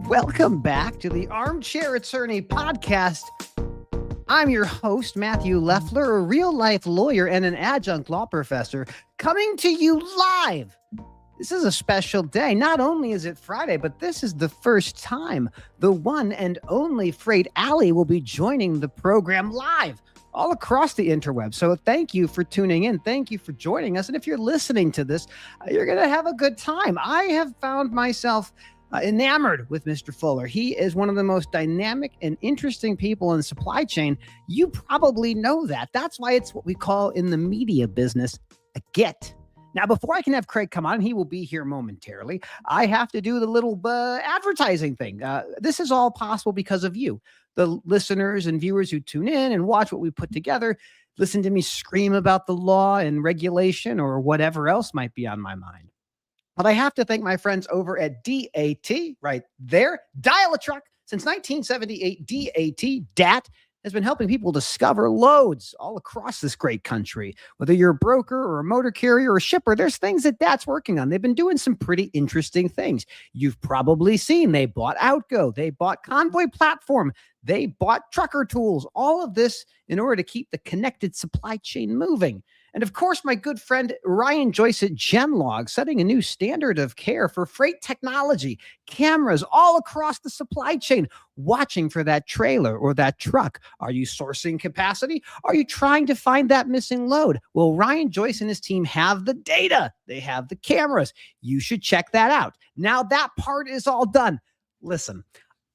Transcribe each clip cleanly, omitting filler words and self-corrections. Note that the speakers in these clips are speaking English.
Welcome back to the Armchair Attorney podcast. I'm your host, Matthew Leffler, a real-life lawyer and an adjunct law professor, coming to you live. This is a special day. Not only is it Friday, but this is the first time the one and only Freight Alley will be joining the program live all across the interweb. So thank you for tuning in. Thank you for joining us. And if you're listening to this, you're going to have a good time. I have found myself enamored with Mr. Fuller. He is one of the most dynamic and interesting people in supply chain. You probably know that. That's why it's what we call in the media business a get. Now, before I can have Craig come on, he will be here momentarily, I have to do the little advertising thing. This is all possible because of you, the listeners and viewers who tune in and watch what we put together, listen to me scream about the law and regulation or whatever else might be on my mind. But I have to thank my friends over at DAT, right there, Dial a Truck. Since 1978, DAT has been helping people discover loads all across this great country. Whether you're a broker or a motor carrier or a shipper, there's things that DAT's working on. They've been doing some pretty interesting things. You've probably seen they bought Outgo, they bought Convoy Platform, they bought Trucker Tools, all of this in order to keep the connected supply chain moving. And of course, my good friend Ryan Joyce at Genlog, setting a new standard of care for freight technology, cameras all across the supply chain, watching for that trailer or that truck. Are you sourcing capacity? Are you trying to find that missing load? Well, Ryan Joyce and his team have the data. They have the cameras. You should check that out. Now that part is all done. Listen,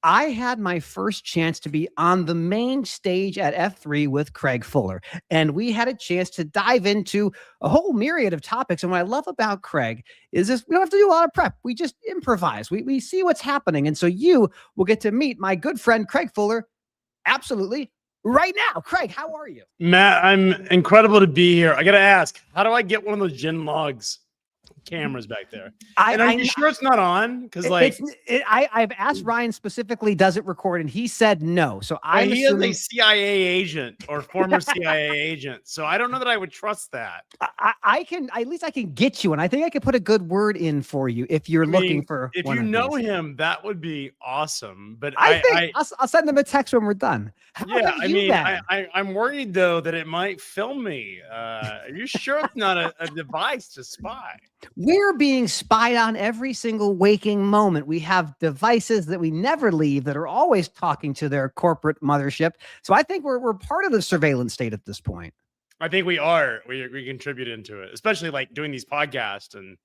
I had my first chance to be on the main stage at F3 with Craig Fuller, and we had a chance to dive into a whole myriad of topics. And what I love about Craig is this, we don't have to do a lot of prep. We just improvise. We see what's happening. And so you will get to meet my good friend, Craig Fuller, absolutely right now. Craig, how are you? Matt, I'm incredible to be here. I got to ask, how do I get one of those Genlogs cameras back there? Are you sure it's not on? Because I've asked Ryan specifically, does it record? And he said no. So he is a CIA agent or former CIA agent. So I don't know that I would trust that. I can get you, and I think I could put a good word in for you if you're looking for. If you know him, that would be awesome. But I'll send them a text when we're done. I'm worried though that it might film me. Are you sure it's not a device to spy? We're being spied on every single waking moment. We have devices that we never leave that are always talking to their corporate mothership. So I think we're part of the surveillance state at this point. I think we are. We contribute into it, especially like doing these podcasts and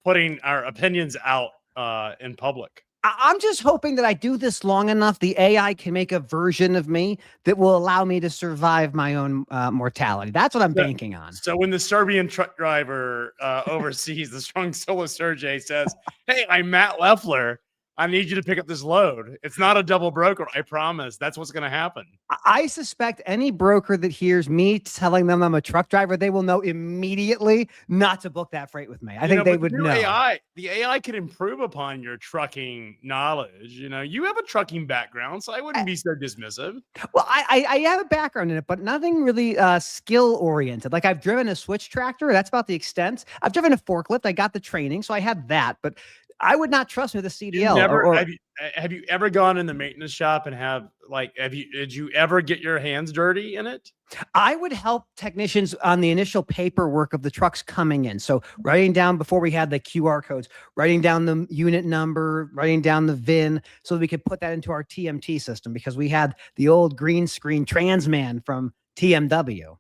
putting our opinions out in public. I'm just hoping that I do this long enough, the AI can make a version of me that will allow me to survive my own mortality. That's what I'm banking on. So when the Serbian truck driver oversees the Strong Sola Sergei says, "Hey, I'm Matt Leffler. I need you to pick up this load." It's not a double broker. I promise. That's what's going to happen. I suspect any broker that hears me telling them I'm a truck driver, they will know immediately not to book that freight with me. I think they would know. The AI can improve upon your trucking knowledge. You have a trucking background, so I wouldn't be so dismissive. Well, I have a background in it, but nothing really skill oriented. Like I've driven a switch tractor. That's about the extent. I've driven a forklift. I got the training, so I had that, but I would not trust with a CDL. Have you ever gone in the maintenance shop and did you ever get your hands dirty in it? I would help technicians on the initial paperwork of the trucks coming in. So writing down, before we had the QR codes, writing down the unit number, writing down the VIN so that we could put that into our TMT system, because we had the old green screen Transman from TMW.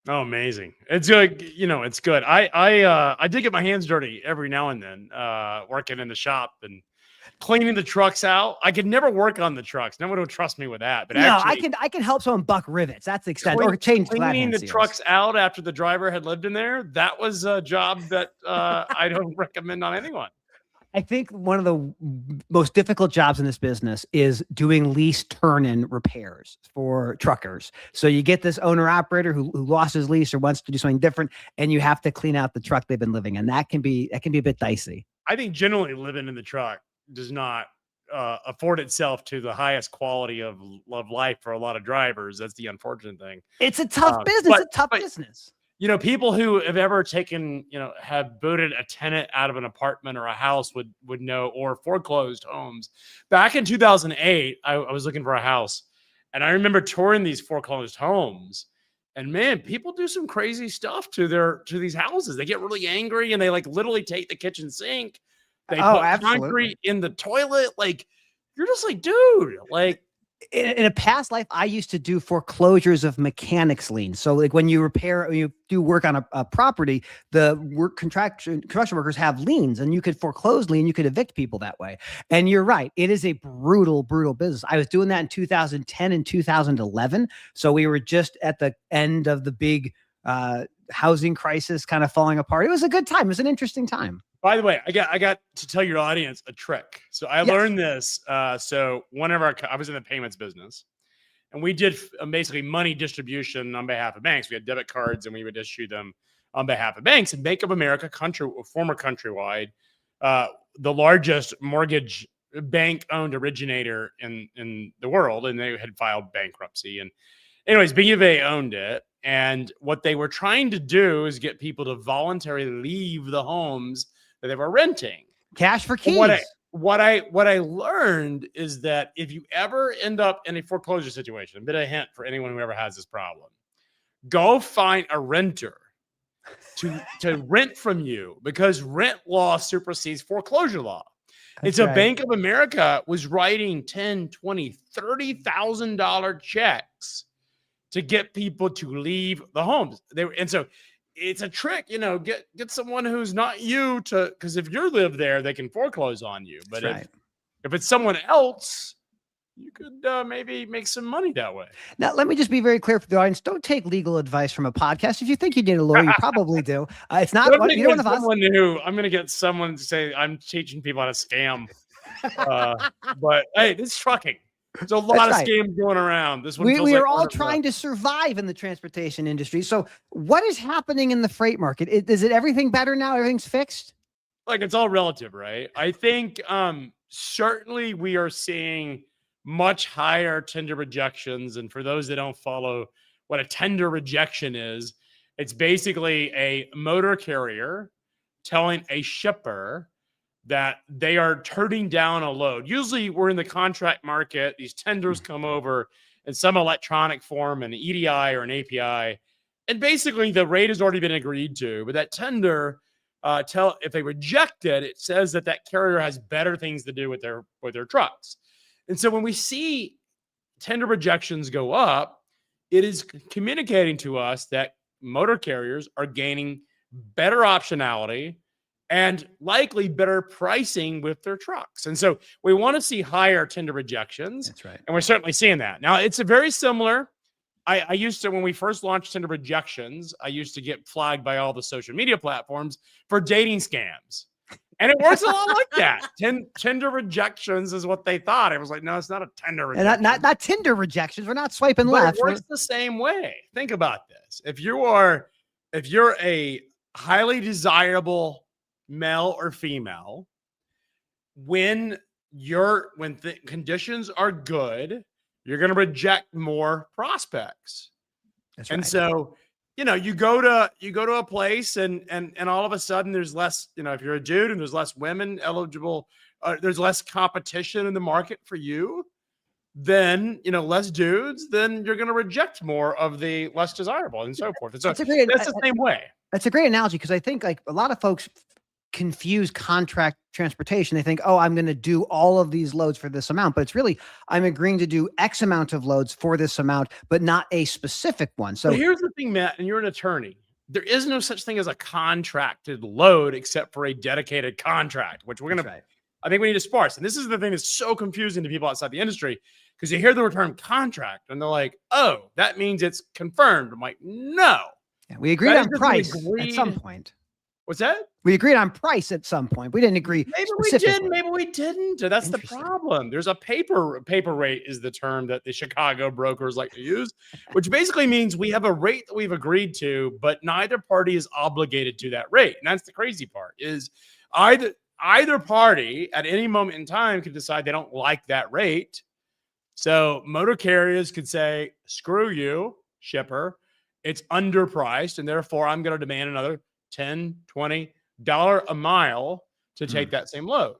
Oh, amazing. It's good. It's good. I did get my hands dirty every now and then, working in the shop and cleaning the trucks out. I could never work on the trucks. No one would trust me with that. But I can help someone buck rivets. That's the extent. Or change cleaning the trucks out after the driver had lived in there. That was a job that I don't recommend on anyone. I think one of the most difficult jobs in this business is doing lease turn-in repairs for truckers. So you get this owner-operator who lost his lease or wants to do something different, and you have to clean out the truck they've been living in. That can be a bit dicey. I think generally living in the truck does not afford itself to the highest quality of life for a lot of drivers. That's the unfortunate thing. It's a tough business. people who have ever taken, have booted a tenant out of an apartment or a house would know, or foreclosed homes. Back in 2008, I was looking for a house, and I remember touring these foreclosed homes. And man, people do some crazy stuff to these houses. They get really angry and they like literally take the kitchen sink. They put absolutely. concrete in the toilet. Like, you're just like, dude, like, in a past life, I used to do foreclosures of mechanics liens. So like when you do work on a property, the construction workers have liens, and you could foreclose lien, you could evict people that way. And you're right. It is a brutal, brutal business. I was doing that in 2010 and 2011. So we were just at the end of the big housing crisis kind of falling apart. It was a good time. It was an interesting time. By the way, I got to tell your audience a trick. So I learned this. So I was in the payments business, and we did basically money distribution on behalf of banks. We had debit cards, and we would issue them on behalf of banks. And Bank of America, former Countrywide, the largest mortgage bank-owned originator in the world, and they had filed bankruptcy. And anyways, BofA owned it. And what they were trying to do is get people to voluntarily leave the homes that they were renting. Cash for keys. What I learned is that if you ever end up in a foreclosure situation, a bit of a hint for anyone who ever has this problem, go find a renter to rent from you, because rent law supersedes foreclosure law. And so Bank of America was writing $10,000, $20,000, $30,000 checks to get people to leave the homes. And so it's a trick, get someone who's not you because if you live there, they can foreclose on you. But if it's someone else, you could maybe make some money that way. Now, let me just be very clear for the audience. Don't take legal advice from a podcast. If you think you need a lawyer, you probably do. It's not one of us. I'm going to get someone to say I'm teaching people how to scam. But hey, this is trucking. There's a lot of scams going around. This one we are all trying to survive in the transportation industry. So what is happening in the freight market? Is it everything better now? Everything's fixed? Like, it's all relative, right? I think certainly we are seeing much higher tender rejections. And for those that don't follow what a tender rejection is, it's basically a motor carrier telling a shipper that they are turning down a load. Usually we're in the contract market. These tenders come over in some electronic form, an EDI or an API. And basically the rate has already been agreed to, but that tender, if they reject it, it says that carrier has better things to do with their trucks. And so when we see tender rejections go up, it is communicating to us that motor carriers are gaining better optionality and likely better pricing with their trucks. And so we want to see higher tender rejections. That's right. And we're certainly seeing that. Now, it's a very similar. I used to, when we first launched tender rejections, I used to get flagged by all the social media platforms for dating scams. And it works a lot like that. Tender rejections is what they thought. It was like, no, it's not a tender rejection. And not Tinder rejections. We're not swiping left. It works the same way. Think about this. If you're a highly desirable male or female, when conditions are good, you're going to reject more prospects. That's and right. So, you go to a place and all of a sudden there's less, if you're a dude and there's less women eligible, there's less competition in the market for you, then, less dudes, then you're going to reject more of the less desirable and so forth. And so that's the same way. That's a great analogy, because I think like a lot of folks confuse contract transportation. They think, oh, I'm going to do all of these loads for this amount, but it's really, I'm agreeing to do X amount of loads for this amount, but not a specific one. So here's the thing, Matt, and you're an attorney. There is no such thing as a contracted load except for a dedicated contract, which we're going to, I think we need to sparse. And this is the thing that's so confusing to people outside the industry, because you hear the term contract and they're like, oh, that means it's confirmed. I'm like, no. Yeah, we agreed on price at some point. What's that? We agreed on price at some point. We didn't agree. Maybe we did. Maybe we didn't. That's the problem. There's a paper rate is the term that the Chicago brokers like to use, which basically means we have a rate that we've agreed to, but neither party is obligated to that rate. And that's the crazy part, is either party at any moment in time could decide they don't like that rate. So motor carriers could say, screw you, shipper, It's underpriced, and therefore I'm going to demand another $10, $20 a mile to take that same load.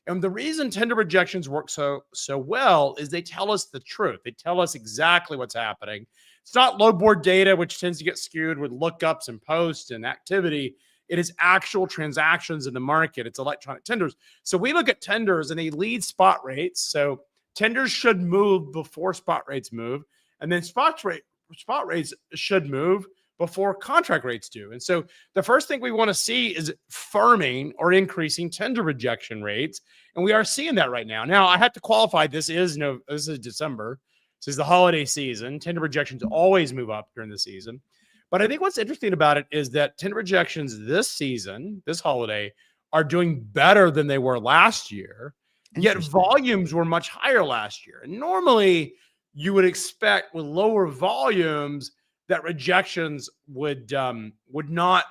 And the reason tender rejections work so well is they tell us the truth. They tell us exactly what's happening. It's not load board data, which tends to get skewed with lookups and posts and activity. It is actual transactions in the market. It's electronic tenders. So we look at tenders and they lead spot rates. So tenders should move before spot rates move. And then spot rates should move before contract rates do. And so the first thing we want to see is firming or increasing tender rejection rates. And we are seeing that right now. Now I have to qualify, this is December. This is the holiday season. Tender rejections always move up during the season. But I think what's interesting about it is that tender rejections this season, this holiday, are doing better than they were last year. Yet volumes were much higher last year. And normally you would expect with lower volumes that rejections would not,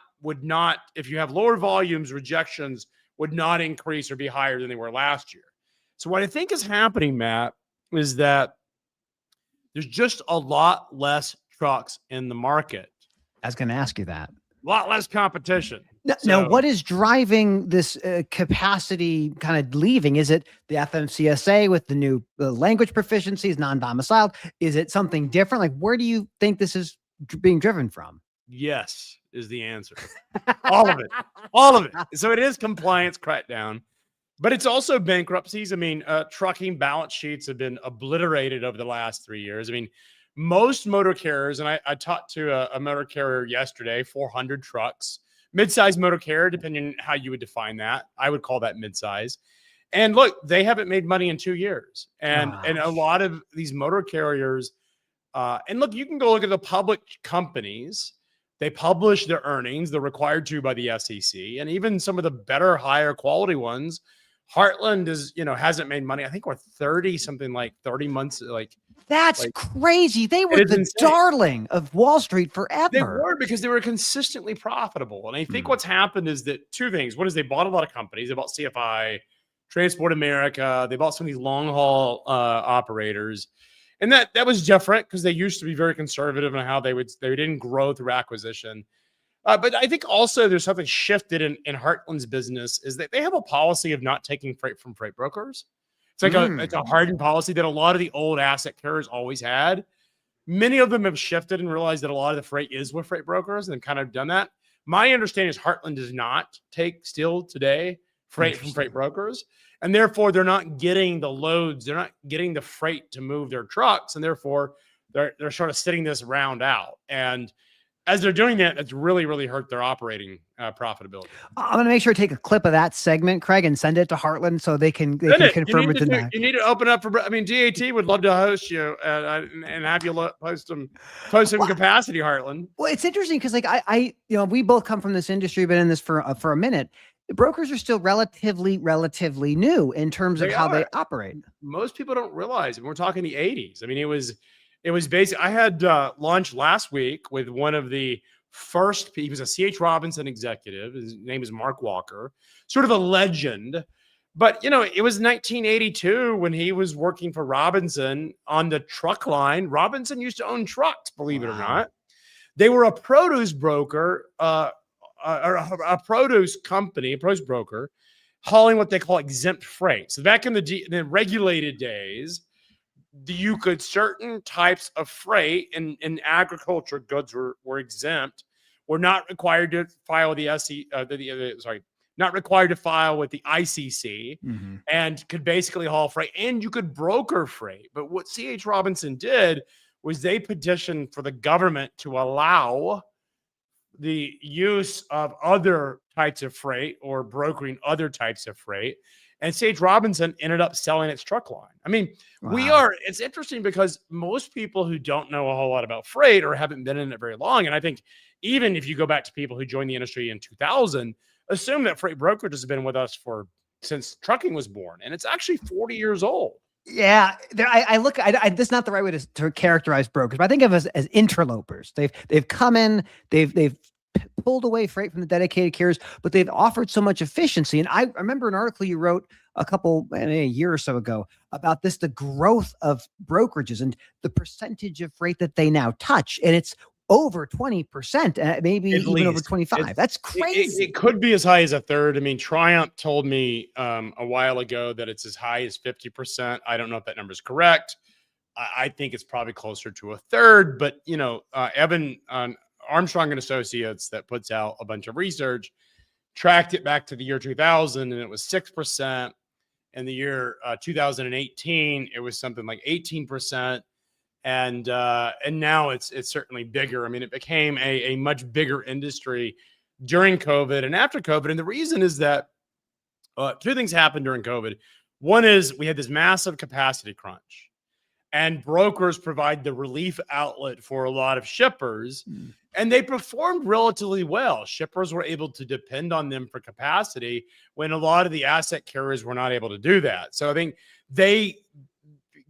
if you have lower volumes, rejections would not increase or be higher than they were last year. So what I think is happening, Matt, is that there's just a lot less trucks in the market. I was going to ask you that. A lot less competition. Now, what is driving this capacity kind of leaving? Is it the FMCSA with the new language proficiencies, non-domiciled? Is it something different? Like, where do you think this is being driven from? Yes is the answer. All of it. All of it. So it is compliance crackdown, but it's also bankruptcies. I mean, trucking balance sheets have been obliterated over the last 3 years. I mean, most motor carriers, and I talked to a motor carrier yesterday, 400 trucks, mid-size motor carrier, depending on how you would define that. I would call that mid-size. And look, they haven't made money in 2 years. And a lot of these motor carriers, and look, you can go look at the public companies. They publish their earnings. They're required to by the SEC. And even some of the better, higher quality ones, Heartland hasn't made money. I think we're 30 months. That's crazy. They were the darling of Wall Street forever. They were, because they were consistently profitable. And I think what's happened is that two things. One is they bought a lot of companies. They bought CFI, Transport America. They bought some of these long haul operators. And that was different because they used to be very conservative in how they didn't grow through acquisition. But I think also there's something shifted in Heartland's business is that they have a policy of not taking freight from freight brokers. It's like it's a hardened policy that a lot of the old asset carriers always had. Many of them have shifted and realized that a lot of the freight is with freight brokers and kind of done that. My understanding is Heartland does not take still today freight from freight brokers. And therefore they're not getting the loads. They're not getting the freight to move their trucks. And therefore they're sort of sitting this round out. And as they're doing that, it's really, really hurt their operating profitability. I'm going to make sure to take a clip of that segment, Craig, and send it to Heartland so they can confirm or deny. You need to open up for. I mean, DAT would love to host you and have you post some capacity, Heartland. Well, it's interesting because I we both come from this industry, been in this for a minute. The brokers are still relatively new in terms of how they operate. Most people don't realize, and we're talking the 80s. I mean, it was basic. I had lunch last week with one of the first. He was a C.H. Robinson executive. His name is Mark Walker, sort of a legend. But it was 1982 when he was working for Robinson on the truck line. Robinson used to own trucks, believe it or not. They were a produce broker, or a produce company, a produce broker, hauling what they call exempt freight. So back in the regulated days, certain types of freight and agriculture goods were exempt, were not required to file with not required to file with the ICC, and could basically haul freight, and you could broker freight. But what C.H. Robinson did was they petitioned for the government to allow the use of other types of freight or brokering other types of freight. And C.H. Robinson ended up selling its truck line. I mean, it's interesting because most people who don't know a whole lot about freight or haven't been in it very long, and I think even if you go back to people who joined the industry in 2000, assume that freight brokerage has been with us since trucking was born. And it's actually 40 years old. Yeah, this is not the right way to characterize brokers, but I think of us as interlopers. They've come in, they've pulled away freight from the dedicated carriers, but they've offered so much efficiency. And I remember an article you wrote a year or so ago about the growth of brokerages and the percentage of freight that they now touch. And it's over 20%, maybe At even over least. 25. That's crazy. It could be as high as a third. I mean, Triumph told me a while ago that it's as high as 50%. I don't know if that number is correct. I think it's probably closer to a third. But, Evan Armstrong and Associates that puts out a bunch of research tracked it back to the year 2000, and it was 6%. In the year 2018, it was something like 18%. And now it's certainly bigger. I mean, it became a much bigger industry during COVID and after COVID. And the reason is that two things happened during COVID. One is we had this massive capacity crunch, and brokers provide the relief outlet for a lot of shippers, and they performed relatively well. Shippers were able to depend on them for capacity when a lot of the asset carriers were not able to do that. So I think they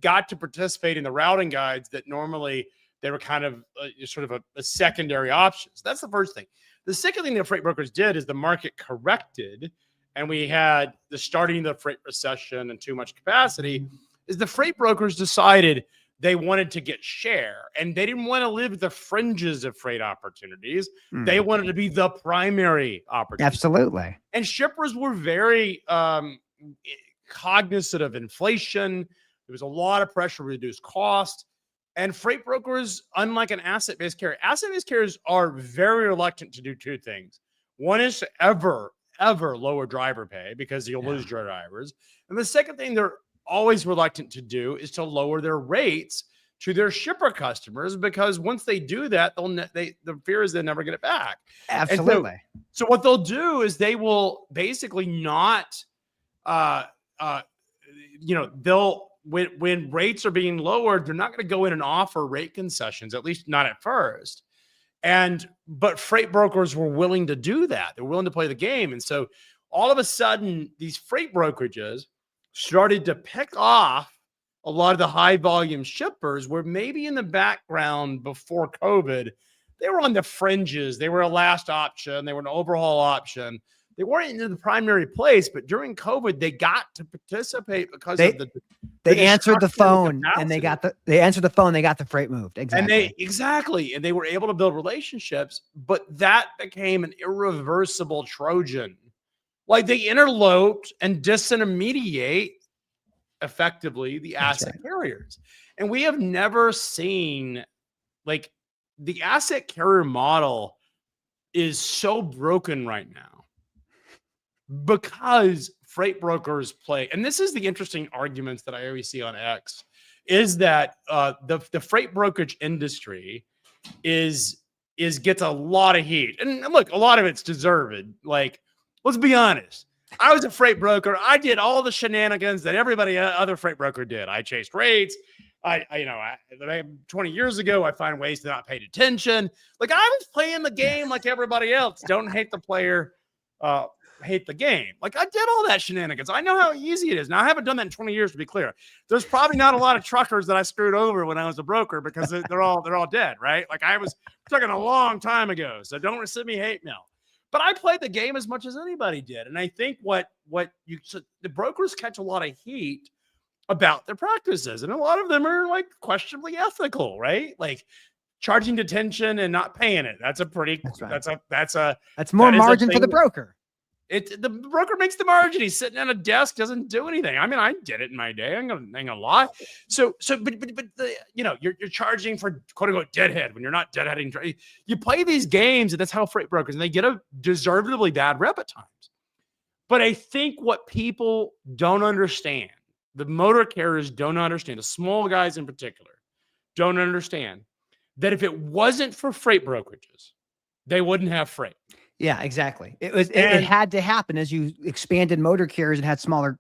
got to participate in the routing guides that normally they were kind of sort of a secondary option. So that's the first thing. The second thing that freight brokers did is the market corrected, and we had the starting of the freight recession and too much capacity, is the freight brokers decided they wanted to get share, and they didn't want to live at the fringes of freight opportunities. They wanted to be the primary opportunity. Absolutely. And shippers were very cognizant of inflation. There was a lot of pressure to reduce cost. And freight brokers, unlike an asset-based carriers are very reluctant to do two things. One is to ever lower driver pay because you'll lose your drivers. And the second thing they're always reluctant to do is to lower their rates to their shipper customers, because once they do that, the fear is they'll never get it back. Absolutely. So what they'll do is they will basically not, when rates are being lowered, they're not going to go in and offer rate concessions, at least not at first. But freight brokers were willing to do that. They're willing to play the game. And so all of a sudden, these freight brokerages started to pick off a lot of the high volume shippers, where maybe in the background before COVID, they were on the fringes. They were a last option. They were an overhaul option. They weren't in the primary place, but during COVID, they got to participate because they answered the phone and they got the freight moved. Exactly. And they were able to build relationships, but that became an irreversible Trojan. Like, they interloped and disintermediate effectively the asset carriers. And we have never seen, like, the asset carrier model is so broken right now because freight brokers play. And this is the interesting arguments that I always see on X, is that the freight brokerage industry gets a lot of heat. And look, a lot of it's deserved. Like, let's be honest. I was a freight broker. I did all the shenanigans that everybody other freight broker did. I chased rates. I 20 years ago, I find ways to not pay attention. Like, I was playing the game like everybody else. Don't hate the player, hate the game. Like, I did all that shenanigans. I know how easy it is. Now, I haven't done that in 20 years, to be clear. There's probably not a lot of truckers that I screwed over when I was a broker, because they're all dead, right? Like, I was talking a long time ago. So don't send me hate mail. But I played the game as much as anybody did. And I think the brokers catch a lot of heat about their practices. And a lot of them are, like, questionably ethical, right? Like, charging detention and not paying it. That's more margin for the broker. The broker makes the margin. He's sitting at a desk, doesn't do anything. I mean, I did it in my day. I'm gonna lie. You're charging for quote unquote deadhead when you're not deadheading. You play these games, and that's how freight brokers, and they get a deservedly bad rep at times. But I think what people don't understand, the motor carriers don't understand, the small guys in particular, don't understand that if it wasn't for freight brokerages, they wouldn't have freight. Yeah, exactly. It had to happen as you expanded motor carriers and had smaller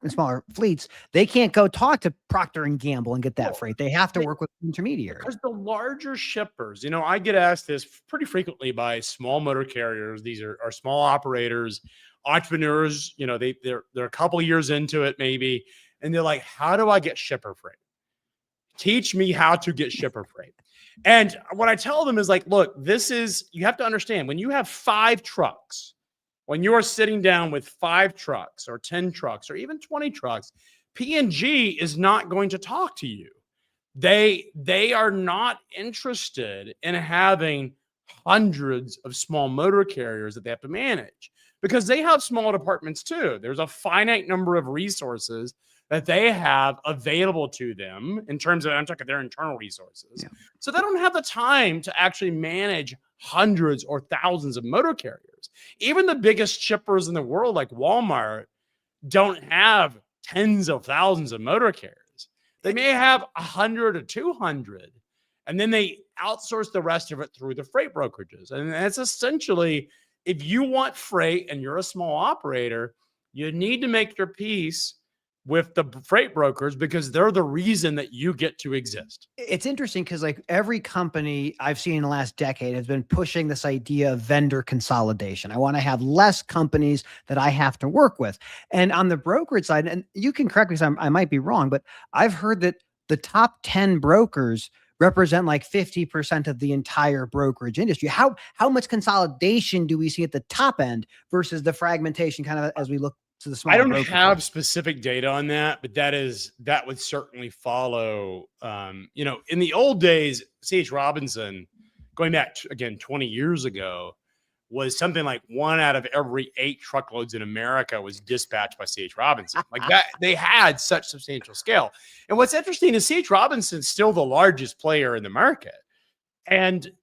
fleets. They can't go talk to Procter and Gamble and get that freight. They have to work with intermediaries. Because the larger shippers, I get asked this pretty frequently by small motor carriers. These are small operators, entrepreneurs. They're a couple years into it maybe, and they're like, "How do I get shipper freight? Teach me how to get shipper freight." And what I tell them is, like, look, you have to understand, when you have 5 trucks, when you are sitting down with 5 trucks or 10 trucks or even 20 trucks, P&G is not going to talk to you. They are not interested in having hundreds of small motor carriers that they have to manage because they have small departments too. There's a finite number of resources that they have available to them in terms of, I'm talking their internal resources. Yeah. So they don't have the time to actually manage hundreds or thousands of motor carriers. Even the biggest shippers in the world, like Walmart, don't have tens of thousands of motor carriers. They may have 100 or 200, and then they outsource the rest of it through the freight brokerages. And that's essentially, if you want freight and you're a small operator, you need to make your peace with the freight brokers because they're the reason that you get to exist. It's interesting because like every company I've seen in the last decade has been pushing this idea of vendor consolidation. I want to have less companies that I have to work with. And on the brokerage side, and you can correct me if I might be wrong, but I've heard that the top 10 brokers represent like 50% of the entire brokerage industry. How much consolidation do we see at the top end versus the fragmentation kind of as we look to the small? I don't have specific data on that, but that would certainly follow. In the old days, C.H. Robinson, going back again 20 years ago, was something like 1 out of every 8 truckloads in America was dispatched by C.H. Robinson. Like that, they had such substantial scale. And what's interesting is C.H. Robinson's still the largest player in the market.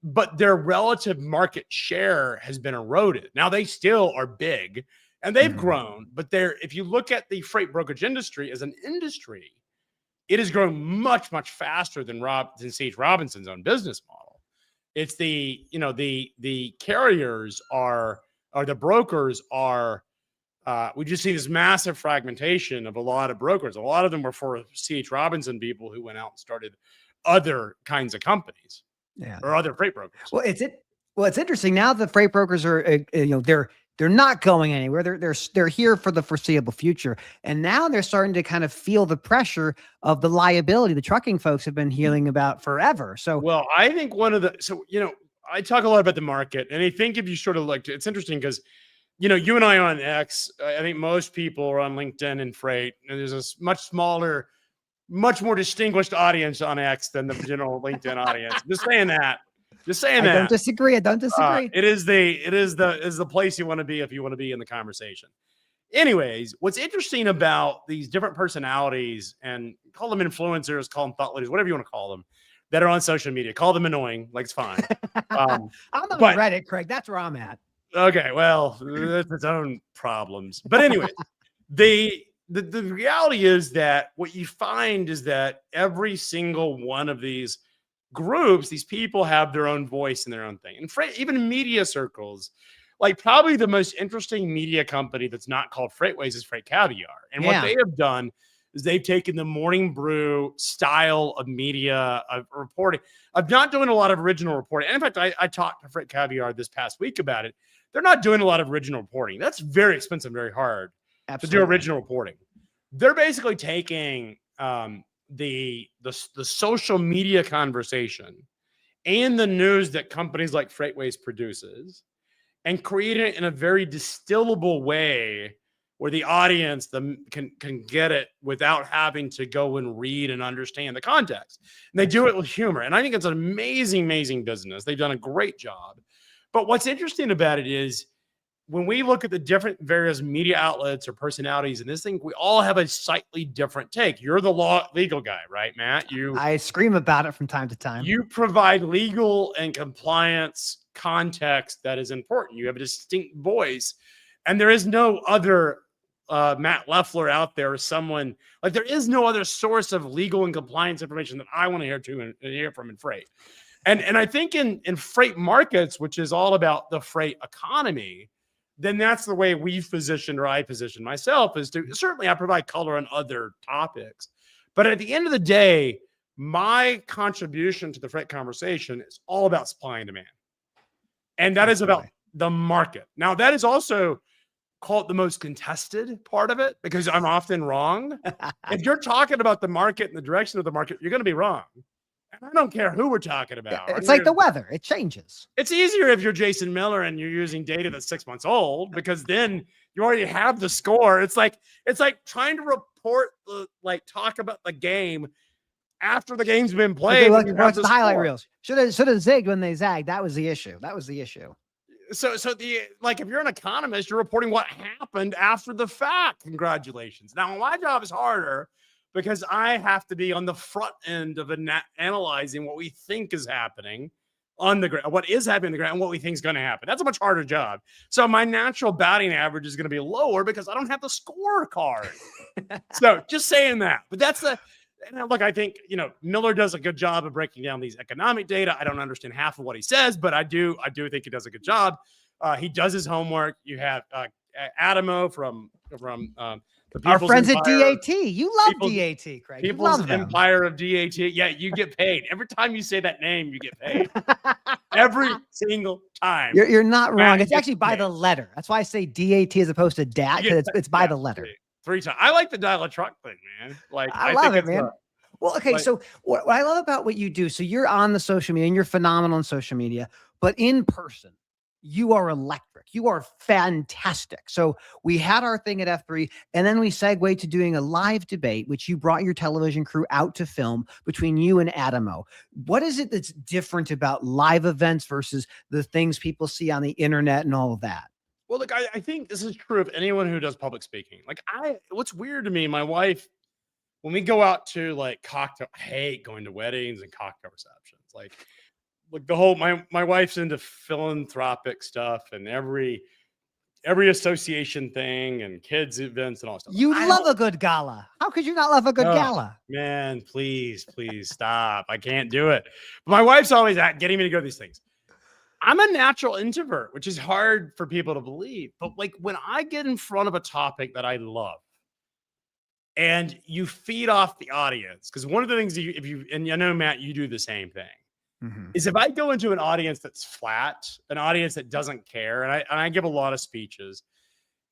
But their relative market share has been eroded. Now they still are big and they've grown, but if you look at the freight brokerage industry as an industry, it has grown much, much faster than C.H. Robinson's own business model. It's the carriers or the brokers are, we just see this massive fragmentation of a lot of brokers. A lot of them were for C.H. Robinson people who went out and started other kinds of companies or other freight brokers. Well, it's interesting now. The freight brokers are, they're not going anywhere. They're here for the foreseeable future. And now they're starting to kind of feel the pressure of the liability the trucking folks have been hearing about forever. So, well, I think I talk a lot about the market, and I think if you sort of look, it's interesting because, you and I are on X. I think most people are on LinkedIn and freight, and there's a much smaller, much more distinguished audience on X than the general LinkedIn audience. Just saying that. I don't disagree. It is the place you want to be if you want to be in the conversation. Anyways, what's interesting about these different personalities, and call them influencers, call them thought leaders, whatever you want to call them, that are on social media, call them annoying, like it's fine. I'm on Reddit, Craig. That's where I'm at. Okay, well, that's its own problems. But anyway, the reality is that what you find is that every single one of these groups, these people have their own voice and their own thing. And even media circles, like probably the most interesting media company that's not called Freightways is Freight Caviar. And what they have done is they've taken the Morning Brew style of media of reporting, of not doing a lot of original reporting. And in fact, I talked to Freight Caviar this past week about it. They're not doing a lot of original reporting. That's very expensive, very hard to do original reporting. They're basically taking the social media conversation and the news that companies like Freightways produces and create it in a very distillable way where the audience can get it without having to go and read and understand the context. And they do it with humor. And I think it's an amazing, amazing business. They've done a great job. But what's interesting about it is when we look at the different various media outlets or personalities in this thing, we all have a slightly different take. You're the legal guy, right, Matt? I scream about it from time to time. You provide legal and compliance context that is important. You have a distinct voice, and there is no other Matt Leffler out there, or someone like there is no other source of legal and compliance information that I want to hear from in freight. And I think in freight markets, which is all about the freight economy, then that's the way we've positioned, or I position myself, is to certainly I provide color on other topics. But at the end of the day, my contribution to the freight conversation is all about supply and demand. And that is about the market. Now, that is also called the most contested part of it because I'm often wrong. If you're talking about the market and the direction of the market, you're going to be wrong. And I don't care who we're talking about. It's like the weather. It changes. It's easier if you're Jason Miller and you're using data that's 6 months old because then you already have the score. It's like trying to report talk about the game after the game's been Okay, played. well, when you have watch the highlight score. reels. Should have zigged when they zagged. That was the issue. So if you're an economist, you're reporting what happened after the fact. Congratulations. Now, my job is harder because I have to be on the front end of analyzing what we think is happening on the ground, what is happening on the ground, and what we think is going to happen. That's a much harder job. So my natural batting average is going to be lower because I don't have the scorecard. So just saying that. But that's the. And look, I think, Miller does a good job of breaking down these economic data. I don't understand half of what he says, but I do think he does a good job. He does his homework. You have Adamo from the Our People's friends Empire, at DAT. You love DAT, Craig. You People's love them. Empire of DAT. Yeah, you get paid. Every time you say that name, you get paid. Every single time. You're not wrong. Matt It's actually by the letter. That's why I say DAT as opposed to DAT, because it's by the letter. 3 times. I like the dial a truck thing, man. Like I love think it, man. Well, okay. So what I love about what you do, so you're on the social media and you're phenomenal on social media, but in person, you are electric. You are fantastic. So we had our thing at F3, and then we segued to doing a live debate, which you brought your television crew out to film between you and Adamo. What is it that's different about live events versus the things people see on the internet and all of that? Well, look, I think this is true of anyone who does public speaking. Like what's weird to me, my wife, when we go out to like cocktail, I hate going to weddings and cocktail receptions. Like the whole, my wife's into philanthropic stuff and every association thing and kids events and all stuff. You love a good gala. How could you not love a good gala? Man, please stop. I can't do it. But my wife's always getting me to go to these things. I'm a natural introvert, which is hard for people to believe. But like when I get in front of a topic that I love and you feed off the audience, because one of the things and I know, Matt, you do the same thing, is if I go into an audience that's flat, an audience that doesn't care, and I give a lot of speeches,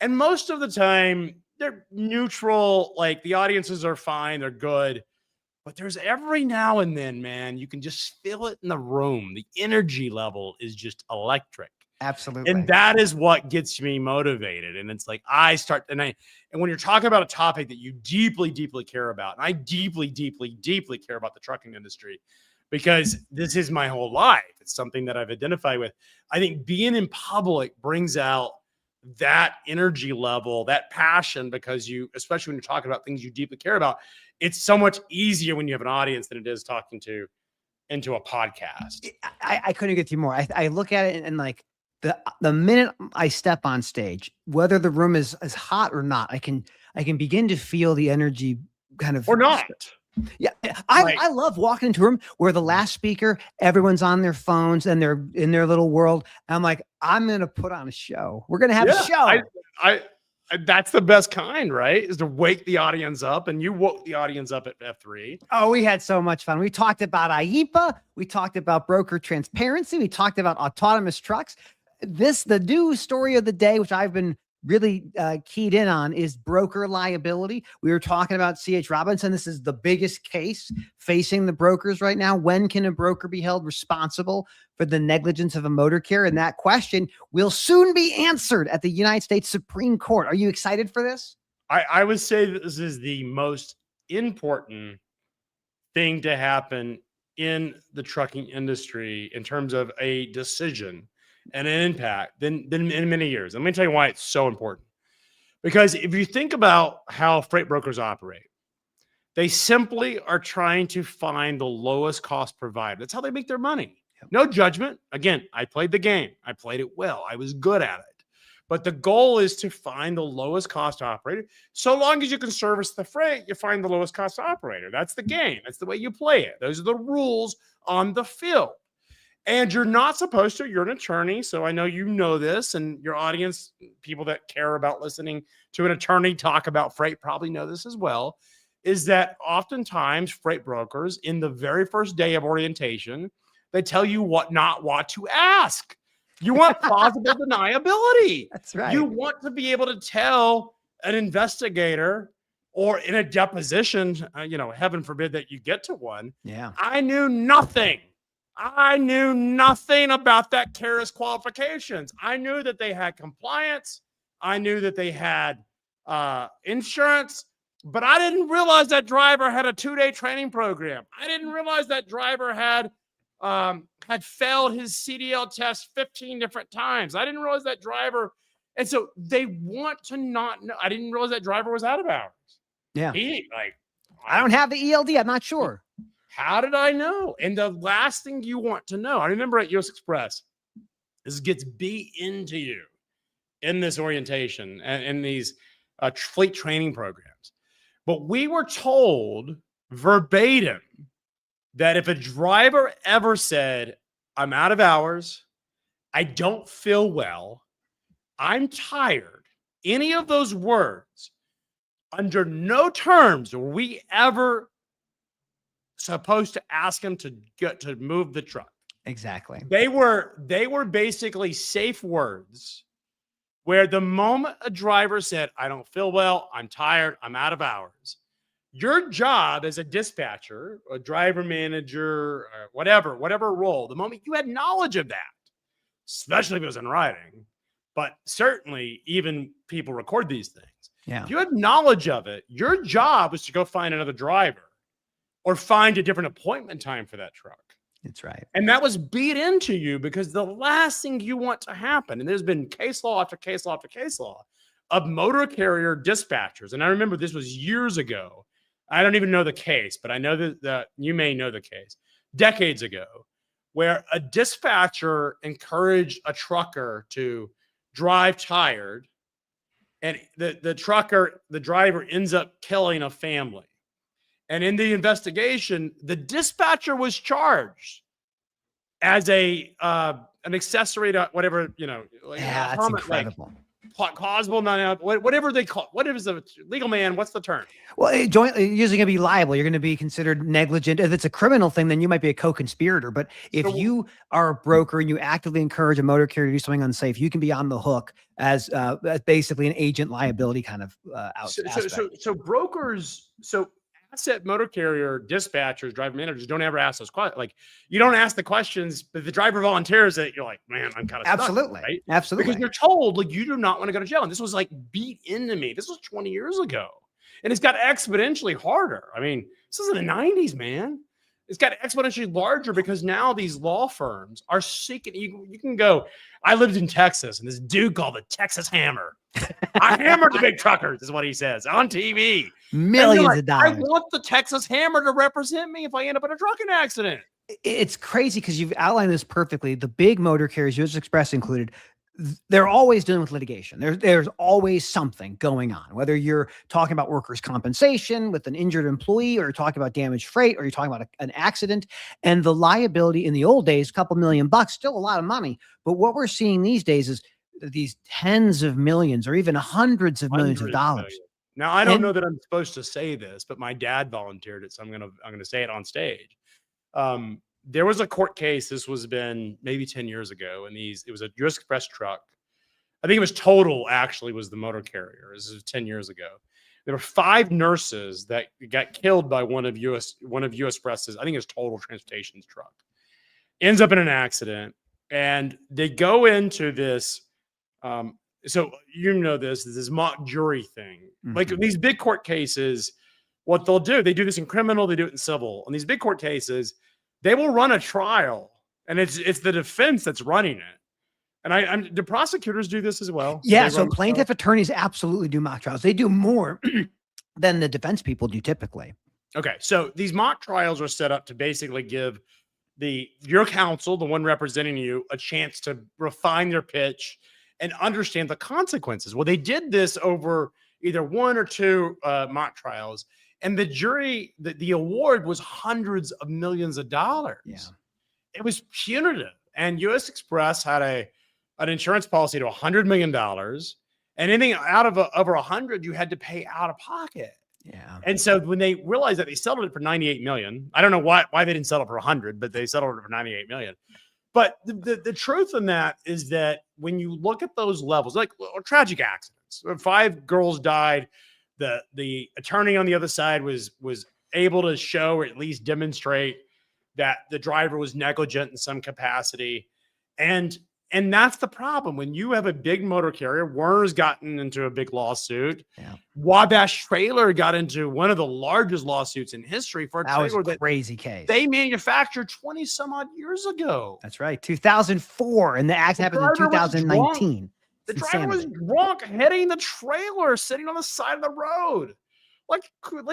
and most of the time they're neutral, like the audiences are fine, they're good. But there's every now and then, man, you can just feel it in the room. The energy level is just electric. Absolutely. And that is what gets me motivated. And it's like and when you're talking about a topic that you deeply, deeply care about, and I deeply, deeply, deeply care about the trucking industry because this is my whole life. It's something that I've identified with. I think being in public brings out that energy level, that passion, because especially when you're talking about things you deeply care about, it's so much easier when you have an audience than it is talking into a podcast. I couldn't agree with you more. I look at it and like the minute I step on stage, whether the room is hot or not, I can begin to feel the energy kind of or not. Yeah, I love walking into a room where the last speaker, everyone's on their phones and they're in their little world. And I'm like, I'm going to put on a show. We're going to have a show. That's the best kind, right? Is to wake the audience up, and you woke the audience up at F3. Oh, we had so much fun. We talked about IEPA. We talked about broker transparency. We talked about autonomous trucks. The new story of the day, which I've been really keyed in on, is broker liability. We were talking about C.H. Robinson. This is the biggest case facing the brokers right now. When can a broker be held responsible for the negligence of a motor carrier? And that question will soon be answered at the United States Supreme Court. Are you excited for this? I would say that this is the most important thing to happen in the trucking industry in terms of a decision and an impact than in many years. Let me tell you why it's so important. Because if you think about how freight brokers operate, they simply are trying to find the lowest cost provider. That's how they make their money. No judgment. Again, I played the game. I played it well. I was good at it. But the goal is to find the lowest cost operator. So long as you can service the freight, you find the lowest cost operator. That's the game. That's the way you play it. Those are the rules on the field. And you're not supposed to. You're an attorney, so I know you know this, and your audience, people that care about listening to an attorney talk about freight probably know this as well, is that oftentimes freight brokers, in the very first day of orientation, they tell you what to ask. You want plausible deniability. That's right. You want to be able to tell an investigator, or in a deposition, heaven forbid that you get to one. Yeah. I knew nothing about that carrier's qualifications. I knew that they had compliance. I knew that they had insurance, But I didn't realize that driver had a 2-day training program. I didn't realize that driver had failed his CDL test 15 different times. I didn't realize that driver. And so they want to not know. I didn't realize that driver was out of hours. Yeah. I don't have the ELD. I'm not sure. How did I know? And the last thing you want to know, I remember at US Express, this gets beat into you in this orientation and in these fleet training programs. But we were told verbatim that if a driver ever said, I'm out of hours, I don't feel well, I'm tired, any of those words, under no terms were we ever supposed to ask him to move the truck. Exactly. They were basically safe words where the moment a driver said, I don't feel well, I'm tired, I'm out of hours, your job as a dispatcher, a driver manager, or whatever role, the moment you had knowledge of that, especially if it was in writing, but certainly even people record these things. Yeah. If you had knowledge of it, your job was to go find another driver or find a different appointment time for that truck. That's right. And that was beat into you because the last thing you want to happen, and there's been case law after case law after case law of motor carrier dispatchers. And I remember this was years ago. I don't even know the case, but I know that you may know the case, decades ago, where a dispatcher encouraged a trucker to drive tired, and the driver ends up killing a family. And in the investigation, the dispatcher was charged as an accessory to whatever, that's incredible. Causable, whatever they call. What is the legal man? What's the term? Well, usually going to be liable. You're going to be considered negligent. If it's a criminal thing, then you might be a co-conspirator. But if you are a broker and you actively encourage a motor carrier to do something unsafe, you can be on the hook as basically an agent liability kind of aspect. So brokers, asset motor carrier dispatchers, driver managers don't ever ask those questions. Like, you don't ask the questions, but the driver volunteers that you're like, man, I'm kind of absolutely stuck, right? Absolutely. Because you're told, like, you do not want to go to jail. And this was like beat into me. This was 20 years ago. And it's got exponentially harder. I mean, this is in the 90s, man. It's got exponentially larger because now these law firms are seeking. You can go. I lived in Texas, and this dude called the Texas Hammer. I hammered the big truckers, is what he says on TV. Millions of dollars. I want the Texas Hammer to represent me if I end up in a trucking accident. It's crazy because you've outlined this perfectly. The big motor carriers, US Express included, they're always dealing with litigation. There's always something going on, whether you're talking about workers' compensation with an injured employee, or you're talking about damaged freight, or you're talking about an accident. And the liability in the old days, a couple $1 million, still a lot of money. But what we're seeing these days is these tens of millions or even hundreds of millions of dollars. Now, I don't know that I'm supposed to say this, but my dad volunteered it, so I'm gonna say it on stage. There was a court case. This was been maybe 10 years ago, and it was a US Express truck. I think it was Total, actually, was the motor carrier. This was 10 years ago. There were 5 nurses that got killed by one of US Express's, I think it was Total Transportation's truck. Ends up in an accident, and they go into this. So this mock jury thing. Mm-hmm. Like these big court cases, what they'll do, they do this in criminal, they do it in civil. In these big court cases, they will run a trial, and it's the defense that's running it. And the prosecutors do this as well. Yeah, so plaintiff attorneys absolutely do mock trials. They do more than the defense people do typically. Okay, so these mock trials are set up to basically give your counsel, the one representing you, a chance to refine their pitch and understand the consequences. Well, they did this over either 1 or 2 mock trials. And the jury, the award was hundreds of millions of dollars. Yeah. It was punitive. And US Express had an insurance policy to $100 million. And anything out of over 100, you had to pay out of pocket. Yeah. And so when they realized that, they settled it for $98 million. I don't know why they didn't settle for 100, but they settled it for $98 million. But the truth in that is that when you look at those levels, like tragic accidents, 5 girls died. The attorney on the other side was able to show or at least demonstrate that the driver was negligent in some capacity. And And that's the problem. When you have a big motor carrier, Werner's gotten into a big lawsuit. Yeah. Wabash Trailer got into one of the largest lawsuits in history for a That was trailer a crazy case. they manufactured 20 some odd years ago. That's right. 2004. And the accident happened in 2019. The driver was drunk, heading the trailer, sitting on the side of the road. Like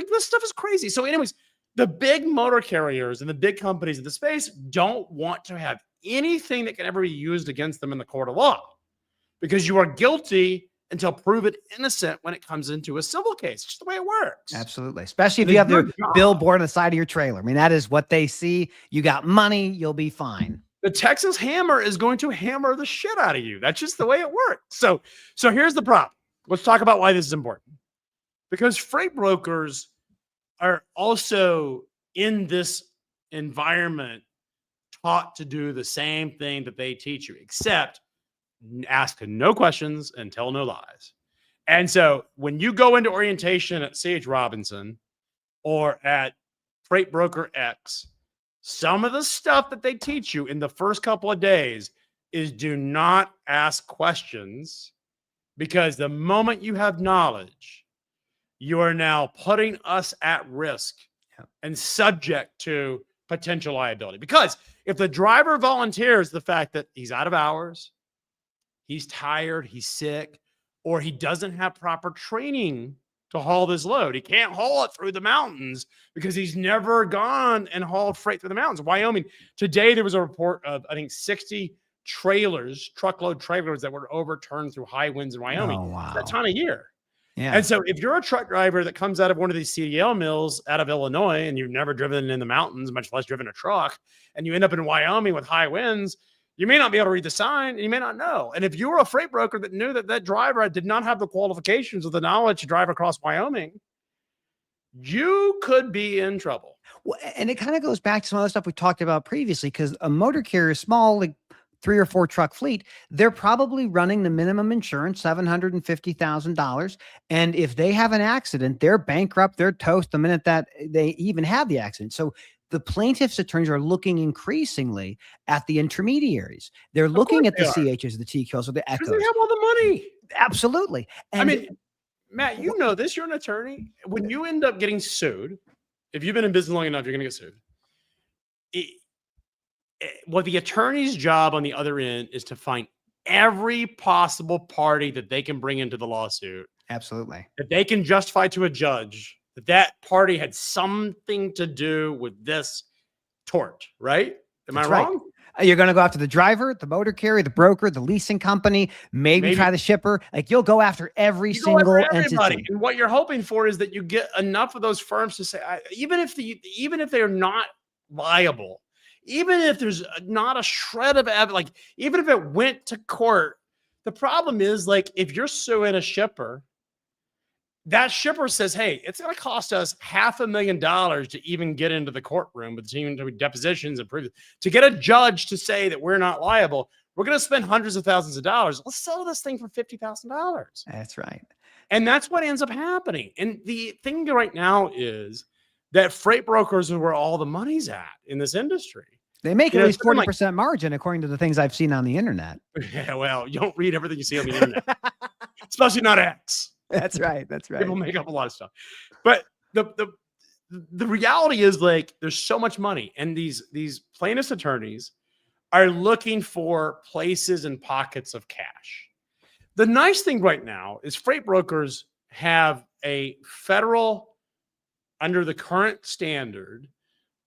this stuff is crazy. So anyways, the big motor carriers and the big companies in the space don't want to have anything that can ever be used against them in the court of law, because you are guilty until proven innocent when it comes into a civil case. It's just the way it works. Absolutely. Especially if you have the billboard on the side of your trailer. I mean, that is what they see. You got money, you'll be fine. The Texas hammer is going to hammer the shit out of you. That's just the way it works. So here's the problem. Let's talk about why this is important. Because freight brokers are also in this environment taught to do the same thing that they teach you, except ask no questions and tell no lies. And so when you go into orientation at C.H. Robinson or at Freight Broker X, some of the stuff that they teach you in the first couple of days is do not ask questions, because the moment you have knowledge, you are now putting us at risk and subject to potential liability. Because if the driver volunteers the fact that he's out of hours, he's tired, he's sick, or he doesn't have proper training to haul this load, he can't haul it through the mountains because he's never gone and hauled freight through the mountains. Wyoming, today there was a report of, I think, 60 trailers, truckload trailers that were overturned through high winds in Wyoming. Oh, wow. That time of year. Yeah. And so if you're a truck driver that comes out of one of these CDL mills out of Illinois and you've never driven in the mountains, much less driven a truck, and you end up in Wyoming with high winds, you may not be able to read the sign and you may not know. And if you were a freight broker that knew that that driver did not have the qualifications or the knowledge to drive across Wyoming, you could be in trouble. Well, and it kind of goes back to some other stuff we talked about previously, because a motor carrier, small, like 3 or 4 truck fleet, they're probably running the minimum insurance, $750,000. And if they have an accident, they're bankrupt, they're toast the minute that they even have the accident. So the plaintiff's attorneys are looking increasingly at the intermediaries. They're looking at the CHs, the TQs, or the Echoes. Because they have all the money. Absolutely. And I mean, Matt, you know this. You're an attorney. When you end up getting sued, if you've been in business long enough, you're going to get sued. What the attorney's job on the other end is to find every possible party that they can bring into the lawsuit. Absolutely. That they can justify to a judge that that party had something to do with this tort, right? Am I wrong? Right. You're going to go after the driver, the motor carrier, the broker, the leasing company, maybe try the shipper. Like, you'll go after every single entity. And what you're hoping for is that you get enough of those firms to say, even if they're not liable, even if there's not a shred of evidence, like even if it went to court, the problem is, like, if you're suing a shipper, that shipper says, hey, it's going to cost us $500,000 to even get into the courtroom with even to depositions and prove it. To get a judge to say that we're not liable, we're going to spend hundreds of thousands of dollars. Let's sell this thing for $50,000. That's right. And that's what ends up happening. And the thing right now is that freight brokers are where all the money's at in this industry. They make at least 40% margin, according to the things I've seen on the internet. Yeah, well, you don't read everything you see on the internet, especially not X. That's right. That's right. People make up a lot of stuff. But the reality is, like, there's so much money, and these plaintiffs' attorneys are looking for places and pockets of cash. The nice thing right now is freight brokers have a federal, under the current standard,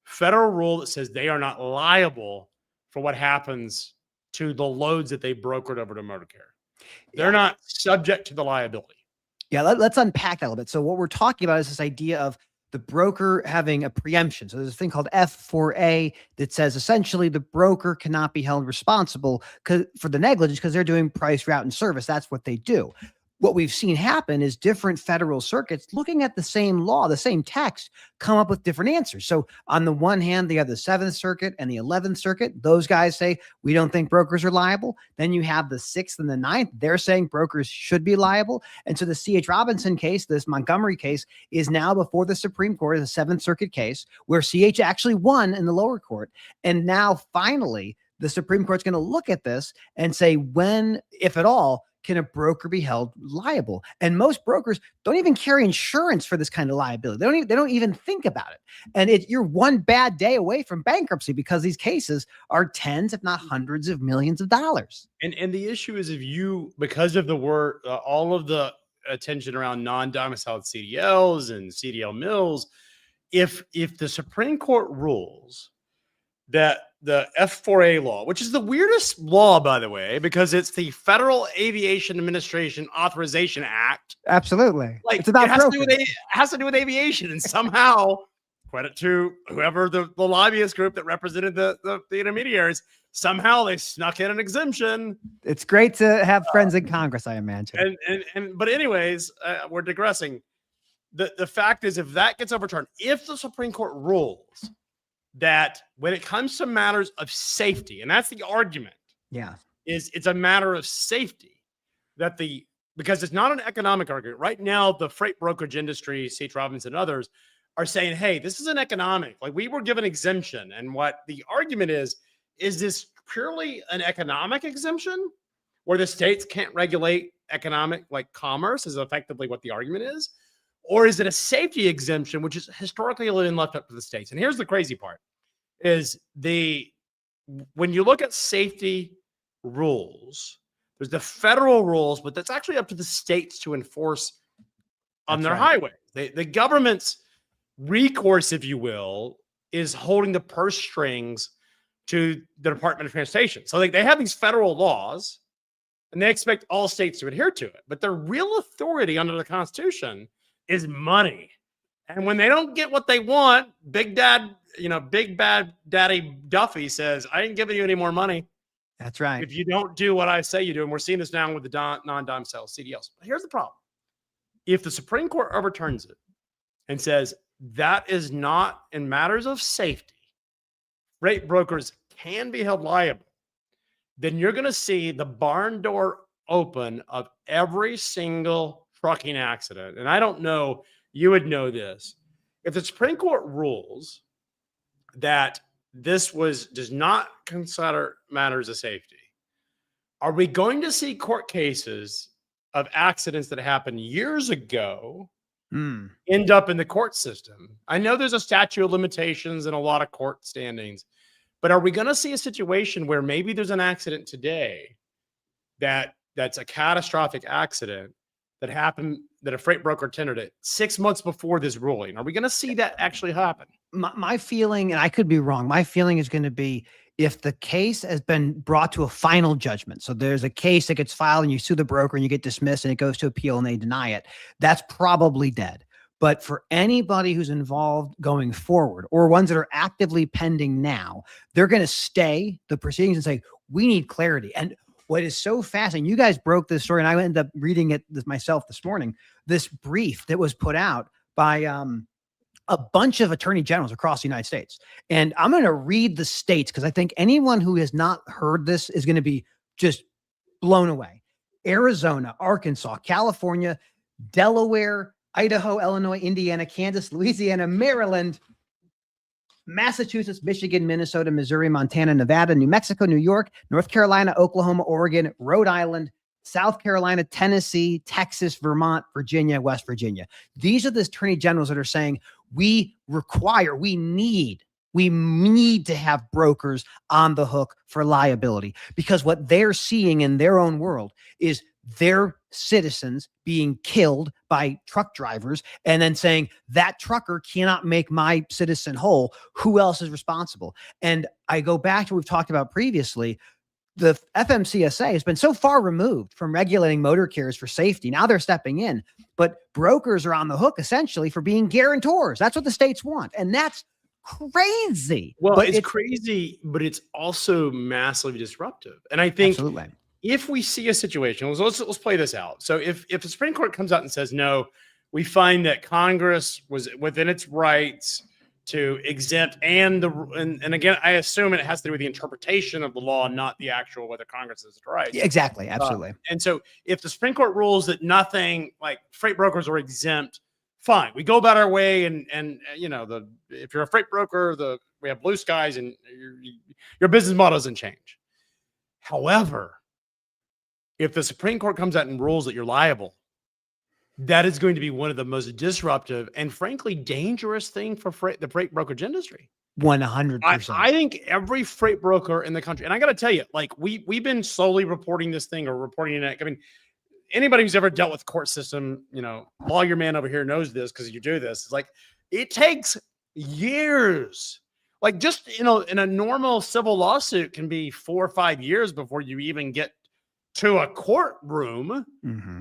federal rule that says they are not liable for what happens to the loads that they brokered over to motor carrier. They're not subject to the liability. Yeah, let's unpack that a little bit. So what we're talking about is this idea of the broker having a preemption. So there's a thing called F4A that says essentially the broker cannot be held responsible for the negligence because they're doing price, route, and service. That's what they do. What we've seen happen is different federal circuits looking at the same law, the same text, come up with different answers. So on the one hand, they have the 7th Circuit and the 11th Circuit. Those guys say, we don't think brokers are liable. Then you have the 6th and the 9th. They're saying brokers should be liable. And so the C.H. Robinson case, this Montgomery case, is now before the Supreme Court, is a 7th Circuit case where C.H. actually won in the lower court. And now finally, the Supreme Court's going to look at this and say, when, if at all, can a broker be held liable? And most brokers don't even carry insurance for this kind of liability. They don't even think about it. And you're one bad day away from bankruptcy because these cases are tens, if not hundreds of millions of dollars. And the issue is, if you, because of the word, all of the attention around non-domiciled CDLs and CDL mills, if the Supreme Court rules that the F4A law, which is the weirdest law, by the way, because it's the Federal Aviation Administration Authorization Act. Absolutely. Like, it's about it has to do with aviation. And somehow, credit to whoever the lobbyist group that represented the intermediaries, somehow they snuck in an exemption. It's great to have friends in Congress, I imagine. But anyways, we're digressing. The fact is, if that gets overturned, if the Supreme Court rules that when it comes to matters of safety, and that's the argument, it's a matter of safety, because it's not an economic argument. Right now, the freight brokerage industry, C.H. Robinson and others, are saying, hey, this is an economic, like, we were given exemption. And what the argument is this purely an economic exemption where the states can't regulate economic, like commerce, is effectively what the argument is? Or is it a safety exemption, which is historically been left up to the states? And here's the crazy part, is when you look at safety rules, there's the federal rules, but that's actually up to the states to enforce on their highway. The government's recourse, if you will, is holding the purse strings to the Department of Transportation. So they have these federal laws, and they expect all states to adhere to it. But their real authority under the Constitution is money. And when they don't get what they want, big bad daddy Duffy says, I ain't giving you any more money. That's right. If you don't do what I say you do. And we're seeing this now with the non-domicile CDLs. But here's the problem. If the Supreme Court overturns it and says that is not, in matters of safety, freight brokers can be held liable, then you're going to see the barn door open of every single trucking accident. And I don't know, you would know this. If the Supreme Court rules that this does not consider matters of safety, are we going to see court cases of accidents that happened years ago end up in the court system? I know there's a statute of limitations and a lot of court standings, but are we going to see a situation where maybe there's an accident today that's a catastrophic accident that happened, that a freight broker tendered it 6 months before this ruling? Are we going to see that actually happen? My feeling, and I could be wrong, my feeling is going to be, if the case has been brought to a final judgment, so there's a case that gets filed and you sue the broker and you get dismissed and it goes to appeal and they deny it, that's probably dead. But for anybody who's involved going forward, or ones that are actively pending now, they're going to stay the proceedings and say, we need clarity. And what is so fascinating, you guys broke this story, and I ended up reading it myself this morning, this brief that was put out by a bunch of attorney generals across the United States. And I'm going to read the states, because I think anyone who has not heard this is going to be just blown away. Arizona, Arkansas, California, Delaware, Idaho, Illinois, Indiana, Kansas, Louisiana, Maryland, Massachusetts, Michigan, Minnesota, Missouri, Montana, Nevada, New Mexico, New York, North Carolina, Oklahoma, Oregon, Rhode Island, South Carolina, Tennessee, Texas, Vermont, Virginia, West Virginia. These are the attorney generals that are saying, we need to have brokers on the hook for liability, because what they're seeing in their own world is their citizens being killed by truck drivers, and then saying that trucker cannot make my citizen whole. Who else is responsible? And I go back to what we've talked about previously. The FMCSA has been so far removed from regulating motor carriers for safety. Now they're stepping in, but brokers are on the hook essentially for being guarantors. That's what the states want. And that's crazy. Well, it's crazy, but it's also massively disruptive. And I think absolutely, if we see a situation, let's play this out. So if the Supreme Court comes out and says, no, we find that Congress was within its rights to exempt, and again, I assume it has to do with the interpretation of the law, not the actual whether Congress has the right. Exactly, absolutely. And so if the Supreme Court rules that nothing, like freight brokers are exempt, fine, we go about our way, and if you're a freight broker, we have blue skies and your business model doesn't change. However, if the Supreme Court comes out and rules that you're liable, that is going to be one of the most disruptive and frankly dangerous thing for the freight brokerage industry. 100%. I think every freight broker in the country, and I got to tell you, like we've been slowly reporting this thing or reporting it. I mean, anybody who's ever dealt with court system, lawyer man over here knows this because you do this. It's like it takes years. Like just in a normal civil lawsuit can be 4 or 5 years before you even get to a courtroom. Mm-hmm.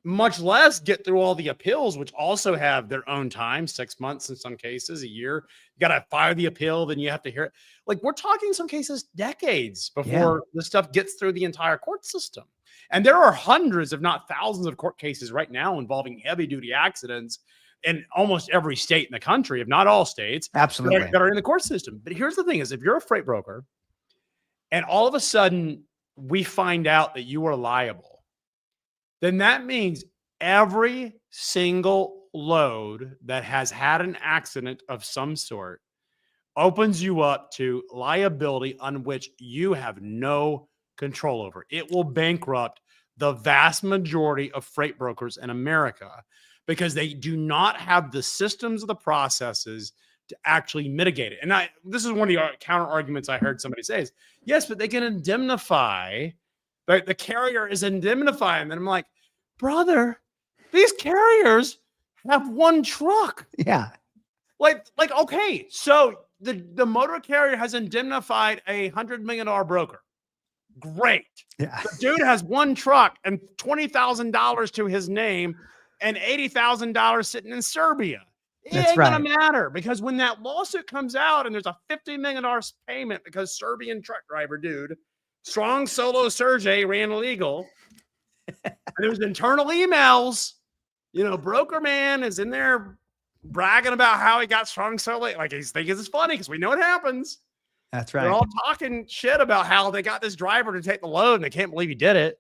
Much less get through all the appeals, which also have their own time, 6 months in some cases, a year. You got to file the appeal, then you have to hear it. Like we're talking some cases decades before the stuff gets through the entire court system. And there are hundreds, if not thousands of court cases right now involving heavy duty accidents in almost every state in the country, if not all states, absolutely, that are in the court system. But here's the thing is if you're a freight broker and all of a sudden we find out that you are liable, then that means every single load that has had an accident of some sort opens you up to liability on which you have no control over. It will bankrupt the vast majority of freight brokers in America because they do not have the systems or the processes to actually mitigate it. And this is one of the counter arguments I heard somebody say is, yes, but they can indemnify. The carrier is indemnifying. And I'm like, brother, these carriers have one truck. Yeah. Like, okay, so the motor carrier has indemnified a $100 million broker. Great. Yeah. The dude has one truck and $20,000 to his name and $80,000 sitting in Serbia. It ain't gonna matter because when that lawsuit comes out and there's a $50 million payment because Serbian truck driver dude, strong solo Sergey ran illegal. And there's internal emails, broker man is in there bragging about how he got strong solo. Like he's thinking it's funny because we know what happens. That's right. They're all talking shit about how they got this driver to take the load and they can't believe he did it.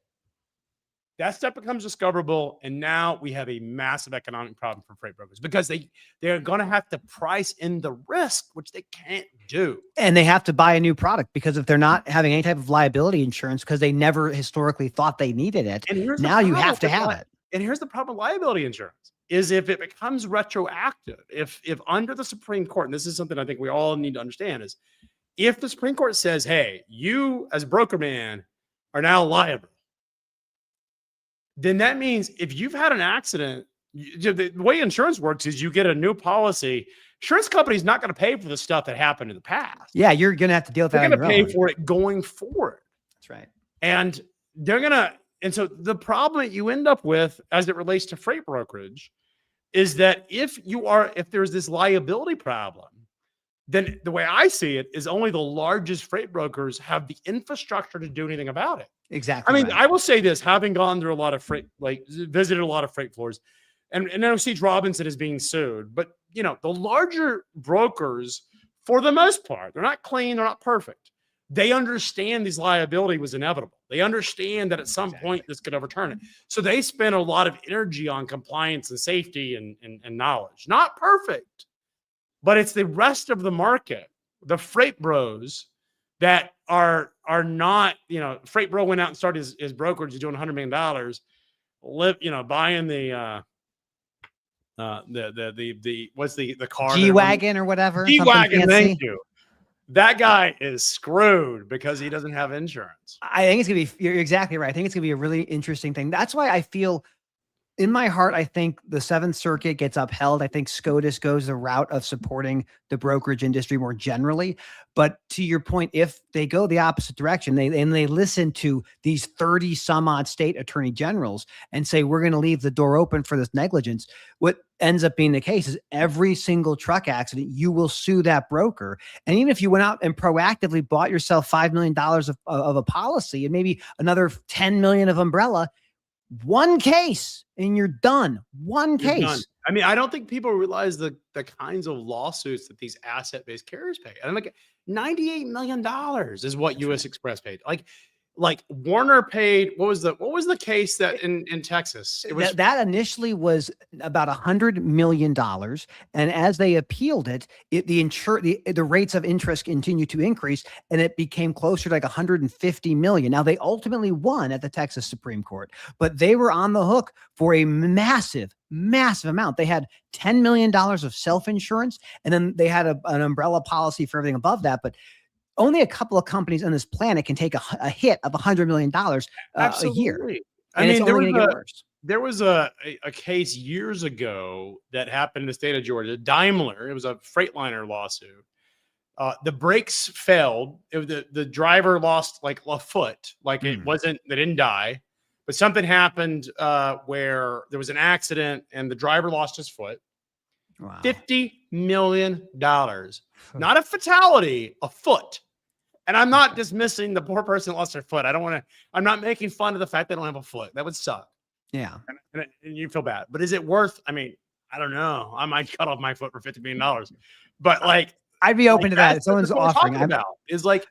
That stuff becomes discoverable. And now we have a massive economic problem for freight brokers because they're going to have to price in the risk, which they can't do. And they have to buy a new product because if they're not having any type of liability insurance because they never historically thought they needed it, now you have to have it. And here's the problem with liability insurance is if it becomes retroactive, if under the Supreme Court, and this is something I think we all need to understand is if the Supreme Court says, hey, you as a broker man are now liable, then that means if you've had an accident, the way insurance works is you get a new policy. Insurance company's not going to pay for the stuff that happened in the past. Yeah, you're going to have to deal with that. They're going to pay for it going forward. That's right. And so the problem that you end up with as it relates to freight brokerage is that if there's this liability problem, then the way I see it is only the largest freight brokers have the infrastructure to do anything about it. Exactly. I mean, I will say this, having gone through a lot of visited a lot of freight floors, and I know C.H. Robinson is being sued, but the larger brokers, for the most part, they're not clean, they're not perfect. They understand this liability was inevitable. They understand that at some point this could overturn it. So they spend a lot of energy on compliance and safety and knowledge. Not perfect, but it's the rest of the market, the freight bros that are not, Freight Bro went out and started his brokerage doing $100 million, buying the what's the car? G-Wagon or whatever. G-Wagon, thank you. That guy is screwed because he doesn't have insurance. I think it's going to be, you're exactly right. I think it's going to be a really interesting thing. That's why I feel in my heart, I think the Seventh Circuit gets upheld. I think SCOTUS goes the route of supporting the brokerage industry more generally. But to your point, if they go the opposite direction, they listen to these 30 some odd state attorney generals and say, we're going to leave the door open for this negligence. What ends up being the case is every single truck accident, you will sue that broker. And even if you went out and proactively bought yourself $5 million of a policy and maybe another 10 million of umbrella, one case and you're done. One case. Done. I mean, I don't think people realize the kinds of lawsuits that these asset-based carriers pay. I mean, like $98 million is what U.S. Express paid. Like like Warner paid, what was the case that in Texas? It was That initially was about $100 million. And as they appealed it, the rates of interest continued to increase, and it became closer to like 150 million. Now they ultimately won at the Texas Supreme Court, but they were on the hook for a massive amount. They had $10 million of self-insurance, and then they had an umbrella policy for everything above that. But only a couple of companies on this planet can take a hit of $100 million a year. I mean, there was a case years ago that happened in the state of Georgia. Daimler, it was a Freightliner lawsuit. The brakes failed. The driver lost like a foot. Like they didn't die, but something happened where there was an accident and the driver lost his foot. Wow. $50 million. Not a fatality, a foot. And I'm not dismissing the poor person that lost their foot. I'm not making fun of the fact they don't have a foot. That would suck. Yeah. And you feel bad. But is it worth, I mean, I don't know. I might cut off my foot for $50 million. But like, I'd be open to that. If someone's offering about is like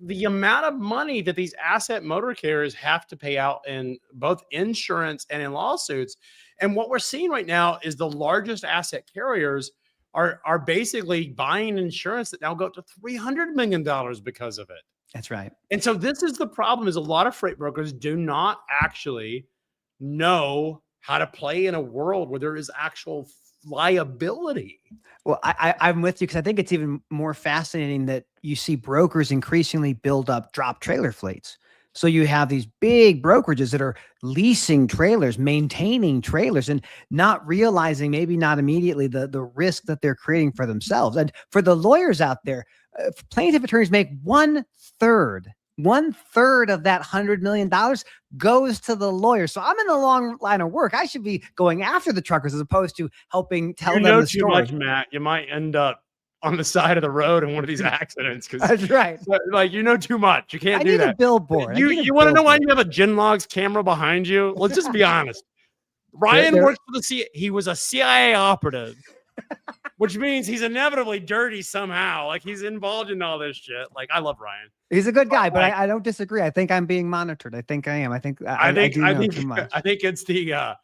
the amount of money that these asset motor carriers have to pay out in both insurance and in lawsuits. And what we're seeing right now is the largest asset carriers are basically buying insurance that now go up to $300 million because of it. That's right. And so this is the problem: is a lot of freight brokers do not actually know how to play in a world where there is actual liability. Well, I'm with you, because I think it's even more fascinating that you see brokers increasingly build up drop trailer fleets. So you have these big brokerages that are leasing trailers, maintaining trailers, and not realizing, maybe not immediately, the risk that they're creating for themselves. And for the lawyers out there, plaintiff attorneys make one third of that $100 million goes to the lawyer. So I'm in the long line of work. I should be going after the truckers as opposed to helping tell them the story. Too much, Matt. You might end up on the side of the road in one of these accidents. That's right. Like, too much. You can't do that. I need a billboard. You want to know why you have a Genlogs camera behind you? Let's just be honest. Ryan works for the CIA. He was a CIA operative, which means he's inevitably dirty somehow. Like, he's involved in all this shit. Like, I love Ryan. He's a good guy, but I don't disagree. I think I'm being monitored. I think I am. I think it's the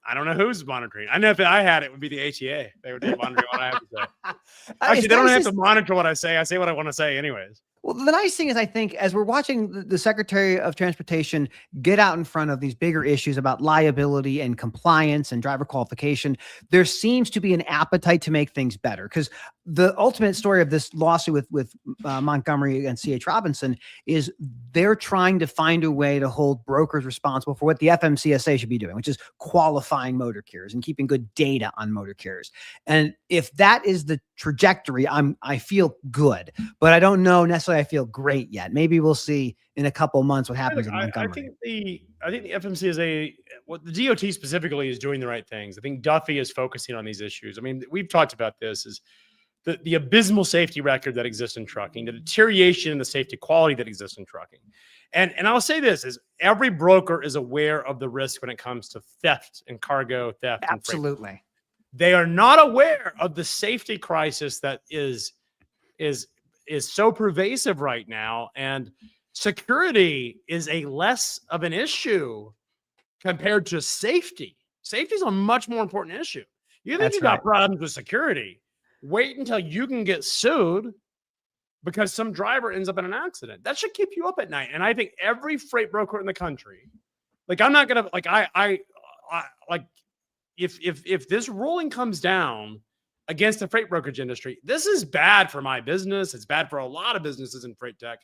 I don't know who's monitoring. I know if I had it, it would be the ATA. They would be monitoring what I have to say. Actually, they don't have to monitor what I say. I say what I want to say anyways. Well, the nice thing is, I think, as we're watching the Secretary of Transportation get out in front of these bigger issues about liability and compliance and driver qualification, there seems to be an appetite to make things better. Because the ultimate story of this lawsuit with Montgomery and C.H. Robinson is they're trying to find a way to hold brokers responsible for what the FMCSA should be doing, which is qualifying motor carriers and keeping good data on motor carriers. And if that is the trajectory, I feel good, but I don't know necessarily I feel great yet. Maybe we'll see in a couple of months what happens in Montgomery. I think the FMCSA, the DOT specifically, is doing the right things. I think Duffy is focusing on these issues. I mean, we've talked about this, is the abysmal safety record that exists in trucking, the deterioration in the safety quality that exists in trucking. And I'll say this, is every broker is aware of the risk when it comes to theft and cargo theft. Absolutely. They are not aware of the safety crisis that is so pervasive right now. And security is a less of an issue compared to safety. Safety is a much more important issue. You think you got problems with security, wait until you can get sued because some driver ends up in an accident. That should keep you up at night. And I think every freight broker in the country, like, I'm not going to, like, I if this ruling comes down against the freight brokerage industry, this is bad for my business. It's bad for a lot of businesses in freight tech.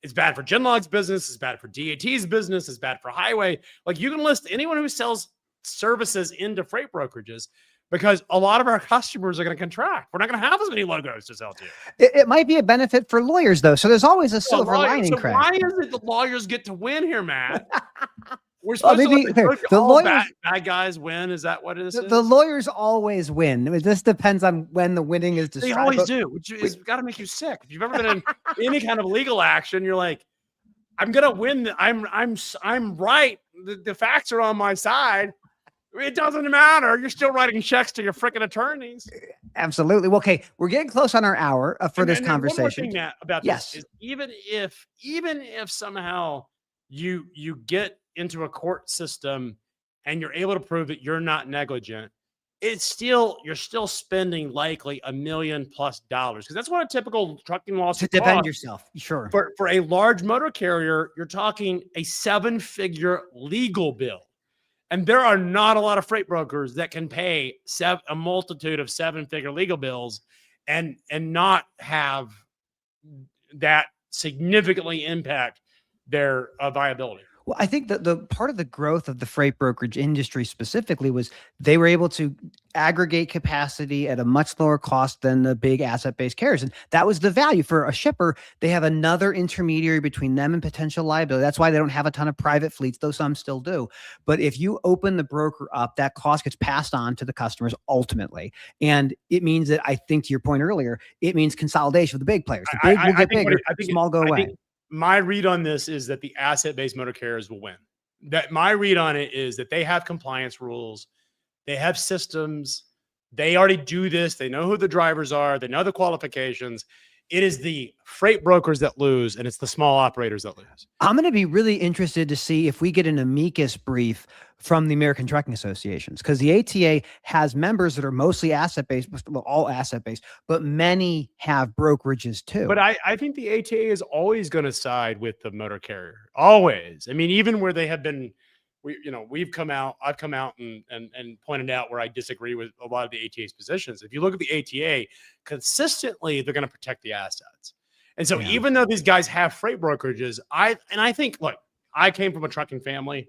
It's bad for Genlog's business. It's bad for DAT's business. It's bad for highway. Like, you can list anyone who sells services into freight brokerages, because a lot of our customers are going to contract. We're not going to have as many logos to sell to. It might be a benefit for lawyers, though. So there's always a silver lining. So why is it the lawyers get to win here, Matt? We're supposed to let the lawyers, bad guys win. Is that what it is? The lawyers always win. It just depends on when the winning is described. They always do, which is got to make you sick. If you've ever been in any kind of legal action, you're like, I'm gonna win. I'm right. The facts are on my side. It doesn't matter. You're still writing checks to your freaking attorneys. Absolutely. Well, okay, we're getting close on our hour for this And then one more conversation. thing, Matt, about Yes. this is even if somehow you get into a court system and you're able to prove that you're not negligent, you're still spending likely $1 million+ because that's what a typical trucking To lawsuit defend costs. yourself. Sure. For a large motor carrier, you're talking a 7-figure legal bill. And there are not a lot of freight brokers that can pay a multitude of 7-figure legal bills and not have that significantly impact their viability. Well, I think that the part of the growth of the freight brokerage industry specifically was they were able to aggregate capacity at a much lower cost than the big asset-based carriers. And that was the value for a shipper. They have another intermediary between them and potential liability. That's why they don't have a ton of private fleets, though some still do. But if you open the broker up, that cost gets passed on to the customers ultimately. And it means that, I think to your point earlier, it means consolidation with the big players. The big will get bigger, small go away. My read on this is that the asset-based motor carriers will win. That my read on it is that they have compliance rules, they have systems, they already do this, they know who the drivers are, they know the qualifications. It is the freight brokers that lose, and it's the small operators that lose. I'm going to be really interested to see if we get an amicus brief from the American Trucking Associations, because the ATA has members that are mostly asset-based, well, all asset-based, but many have brokerages too. But I think the ATA is always going to side with the motor carrier. Always. I mean, even where they have been, I've come out and pointed out where I disagree with a lot of the ATA's positions. If you look at the ATA, consistently, they're going to protect the assets. And so even though these guys have freight brokerages, I think, look, I came from a trucking family.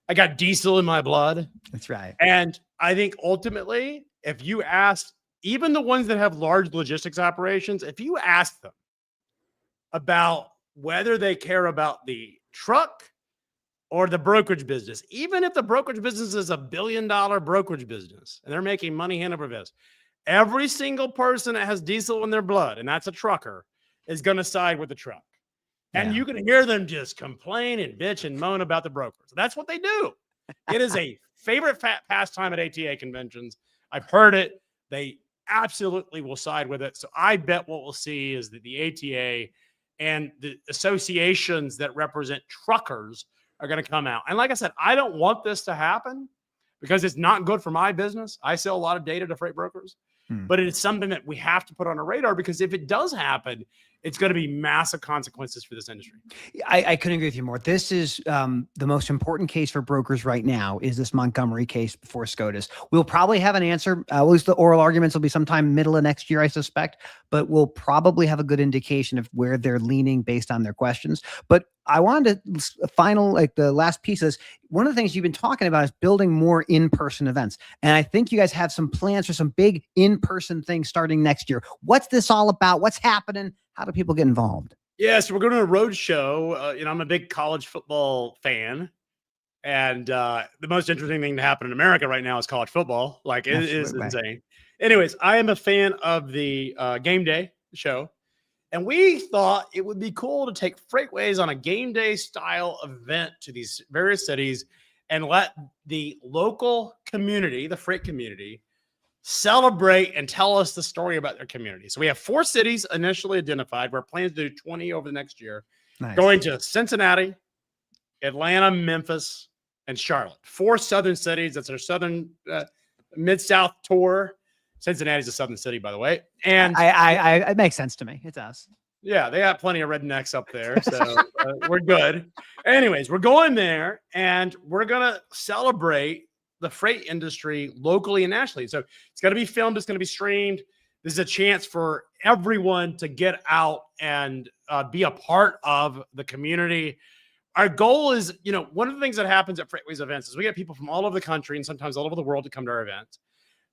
I got diesel in my blood. That's right. And I think ultimately, if you ask even the ones that have large logistics operations, if you ask them about whether they care about the truck or the brokerage business, even if the brokerage business is $1 billion brokerage business and they're making money hand over fist, every single person that has diesel in their blood, and that's a trucker, is going to side with the truck. And you can hear them just complain and bitch and moan about the brokers. That's what they do. It is a favorite pastime at ATA conventions. I've heard it. They absolutely will side with it. So I bet what we'll see is that the ATA and the associations that represent truckers are going to come out. And like I said, I don't want this to happen because it's not good for my business. I sell a lot of data to freight brokers, but it is something that we have to put on a radar, because if it does happen, it's going to be massive consequences for this industry. I couldn't agree with you more. This is the most important case for brokers right now, is this Montgomery case before SCOTUS. We'll probably have an answer. At least the oral arguments will be sometime middle of next year, I suspect, but we'll probably have a good indication of where they're leaning based on their questions. But I wanted to the last piece is, one of the things you've been talking about is building more in-person events. And I think you guys have some plans for some big in-person things starting next year. What's this all about? What's happening? How do people get involved? Yeah, so we're going to a road show. I'm a big college football fan. And the most interesting thing to happen in America right now is college football. Like, it is insane. Anyways, I am a fan of the game day show. And we thought it would be cool to take Freightways on a game day style event to these various cities and let the local community, the freight community, celebrate and tell us the story about their community. So we have 4 cities initially identified. We're planning to do 20 over the next year. Nice. Going to Cincinnati, Atlanta, Memphis, and Charlotte. 4 southern cities. That's our southern mid-south tour. Cincinnati's a southern city, by the way. And it makes sense to me. It does. Yeah, they got plenty of rednecks up there, so we're good. Anyways, we're going there, and we're going to celebrate the freight industry locally and nationally. So it's going to be filmed. It's going to be streamed. This is a chance for everyone to get out and be a part of the community. Our goal is, one of the things that happens at Freightways events is we get people from all over the country and sometimes all over the world to come to our events.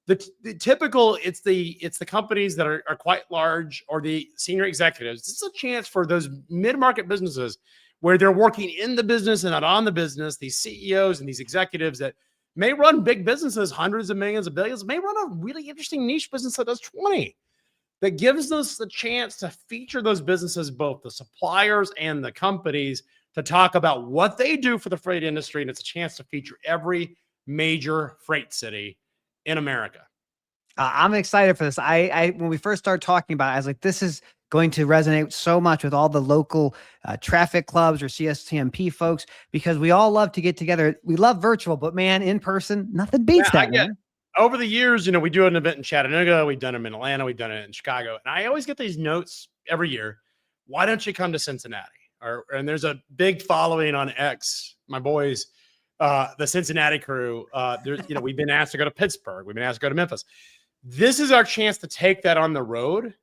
The typical, it's the companies that are quite large, or the senior executives. This is a chance for those mid-market businesses where they're working in the business and not on the business. These CEOs and these executives that may run big businesses, hundreds of millions of billions, may run a really interesting niche business that does 20. That gives us the chance to feature those businesses, both the suppliers and the companies, to talk about what they do for the freight industry. And it's a chance to feature every major freight city in America. I'm excited for this. I when we first started talking about it, I was like, this is going to resonate so much with all the local traffic clubs or CSTMP folks, because we all love to get together. We love virtual, but man, in person, nothing beats that, man. Over the years, we do an event in Chattanooga, we've done them in Atlanta, we've done it in Chicago, and I always get these notes every year. Why don't you come to Cincinnati? And there's a big following on X, my boys, the Cincinnati crew. We've been asked to go to Pittsburgh, we've been asked to go to Memphis. This is our chance to take that on the road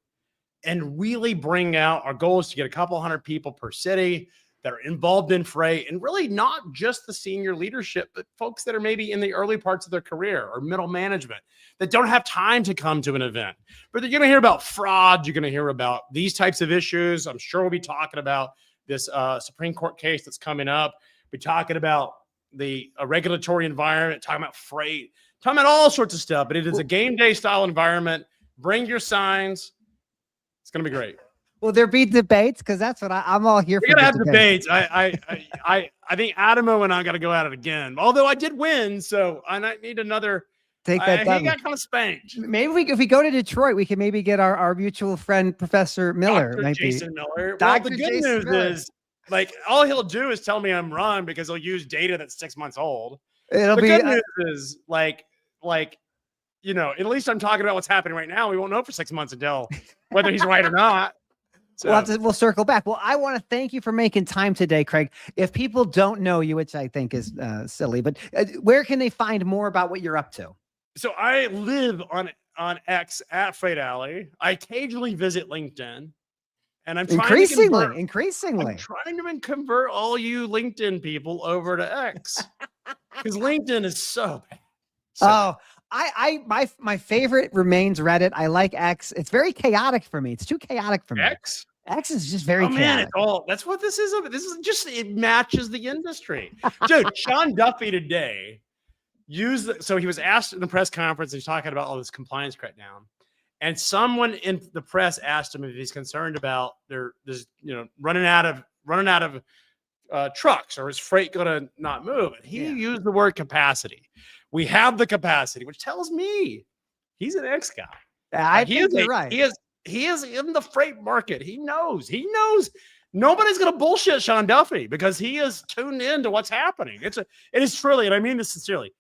and really bring out our goal is to get a couple hundred people per city that are involved in freight, and really not just the senior leadership, but folks that are maybe in the early parts of their career or middle management that don't have time to come to an event. But you're going to hear about fraud. You're going to hear about these types of issues. I'm sure we'll be talking about this Supreme Court case that's coming up. We're talking about the regulatory environment, talking about freight, talking about all sorts of stuff. But it is a game day style environment. Bring your signs. It's going to be great. Will there be debates? Because that's what I'm all here for. We're gonna have debates. I think Adamo and I got to go at it again. Although I did win, so I need another. Take that. He got kind of spanked. Maybe if we go to Detroit, we can maybe get our mutual friend Professor Miller. Dr. Jason Miller. Well, the good news is, like, all he'll do is tell me I'm wrong because he'll use data that's 6 months old. The good news is, like, at least I'm talking about what's happening right now. We won't know for 6 months until whether he's right or not. So. We'll circle back. Well, I want to thank you for making time today, Craig. If people don't know you, which I think is silly, but where can they find more about what you're up to? So I live on X at Freight Alley. I occasionally visit LinkedIn, and I'm trying increasingly trying to convert all you LinkedIn people over to X because LinkedIn is so bad. My favorite remains Reddit. I like X. It's very chaotic for me. It's too chaotic for me. X is just very chaotic. That's what this is. This is just, it matches the industry. Dude, Sean Duffy today so he was asked in the press conference, he's talking about all this compliance crackdown. And someone in the press asked him if he's concerned about running out of trucks, or is freight going to not move? And he used the word capacity. We have the capacity, which tells me he's an X guy. I think you're right. He is in the freight market. He knows nobody's going to bullshit Sean Duffy because he is tuned into what's happening. It is truly, and I mean this sincerely,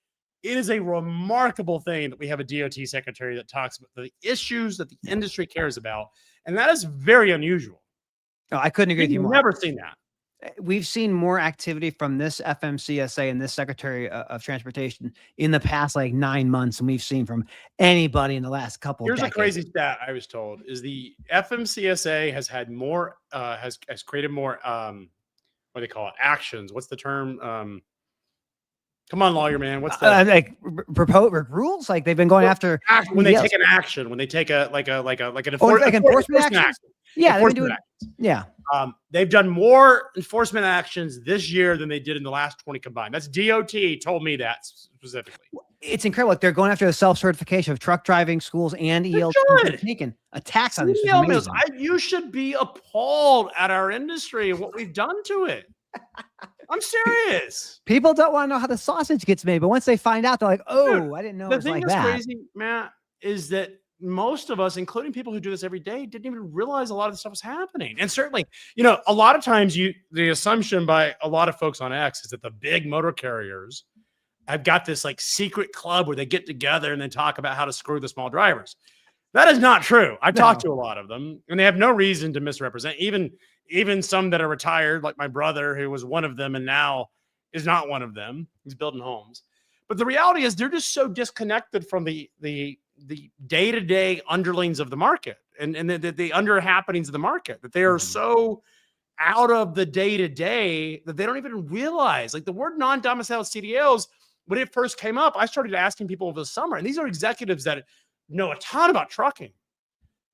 it is a remarkable thing that we have a DOT secretary that talks about the issues that the industry cares about. And that is very unusual. No, I couldn't agree with you more. Never seen that. We've seen more activity from this FMCSA and this Secretary of Transportation in the past 9 months than we've seen from anybody in the last couple of decades. Here's a crazy stat I was told is the FMCSA has had more, has created more, what do they call it? Actions. What's the term? Come on, lawyer man. What's the proposed rules? They've been going after when they take an action, when they take an enforcement action. Yeah, they've been doing. Yeah. They've done more enforcement actions this year than they did in the last 20 combined. That's DOT told me that specifically. It's incredible. They're going after the self-certification of truck driving schools and ELT. Taking a tax on this. You should be appalled at our industry and what we've done to it. I'm serious. People don't want to know how the sausage gets made, but once they find out, they're like, "Oh, dude, I didn't know it was like that." The thing that's crazy, Matt, is that most of us, including people who do this every day, didn't even realize a lot of the stuff was happening. And certainly, a lot of times the assumption by a lot of folks on X is that the big motor carriers have got this secret club where they get together and then talk about how to screw the small drivers. That is not true. I've talked to a lot of them, and they have no reason to misrepresent. Even some that are retired, like my brother, who was one of them and now is not one of them. He's building homes. But the reality is they're just so disconnected from the day-to-day underlings of the market and the under happenings of the market, that they are so out of the day-to-day that they don't even realize. The word non-domiciled CDLs, when it first came up, I started asking people over the summer, and these are executives that know a ton about trucking.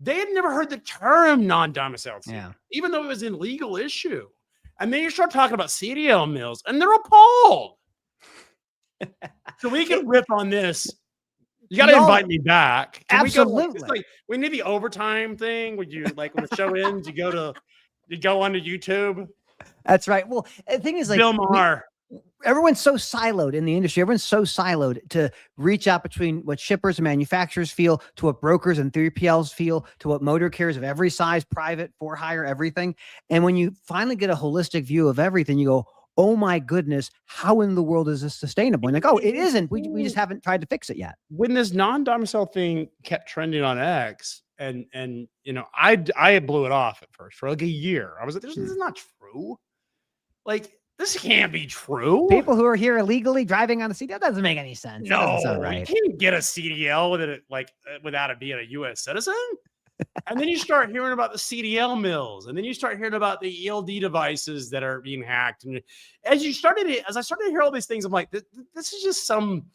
They had never heard the term non-domiciled CDL, even though it was an illegal issue. And then you start talking about CDL mills, and they're appalled. So we can rip on this. You got to invite me back. Can absolutely. We need the overtime thing. Would you when the show ends, you go onto YouTube? That's right. Well, the thing is, Bill Maher. everyone's so siloed in the industry. Everyone's so siloed to reach out between what shippers and manufacturers feel to what brokers and 3PLs feel to what motor carriers of every size, private, for hire, everything. And when you finally get a holistic view of everything, you go, oh my goodness, how in the world is this sustainable? And like, oh, it isn't. We just haven't tried to fix it yet. When this non-domicile thing kept trending on X, and you know, I blew it off at first for like a year. I was like, this is not true. Like, this can't be true. People who are here illegally driving on the CDL, that doesn't make any sense. No, right. You can't get a CDL without it being a U.S. citizen. And then you start hearing about the CDL mills, and then you start hearing about the ELD devices that are being hacked. And as I started to hear all these things, I'm like, this is just some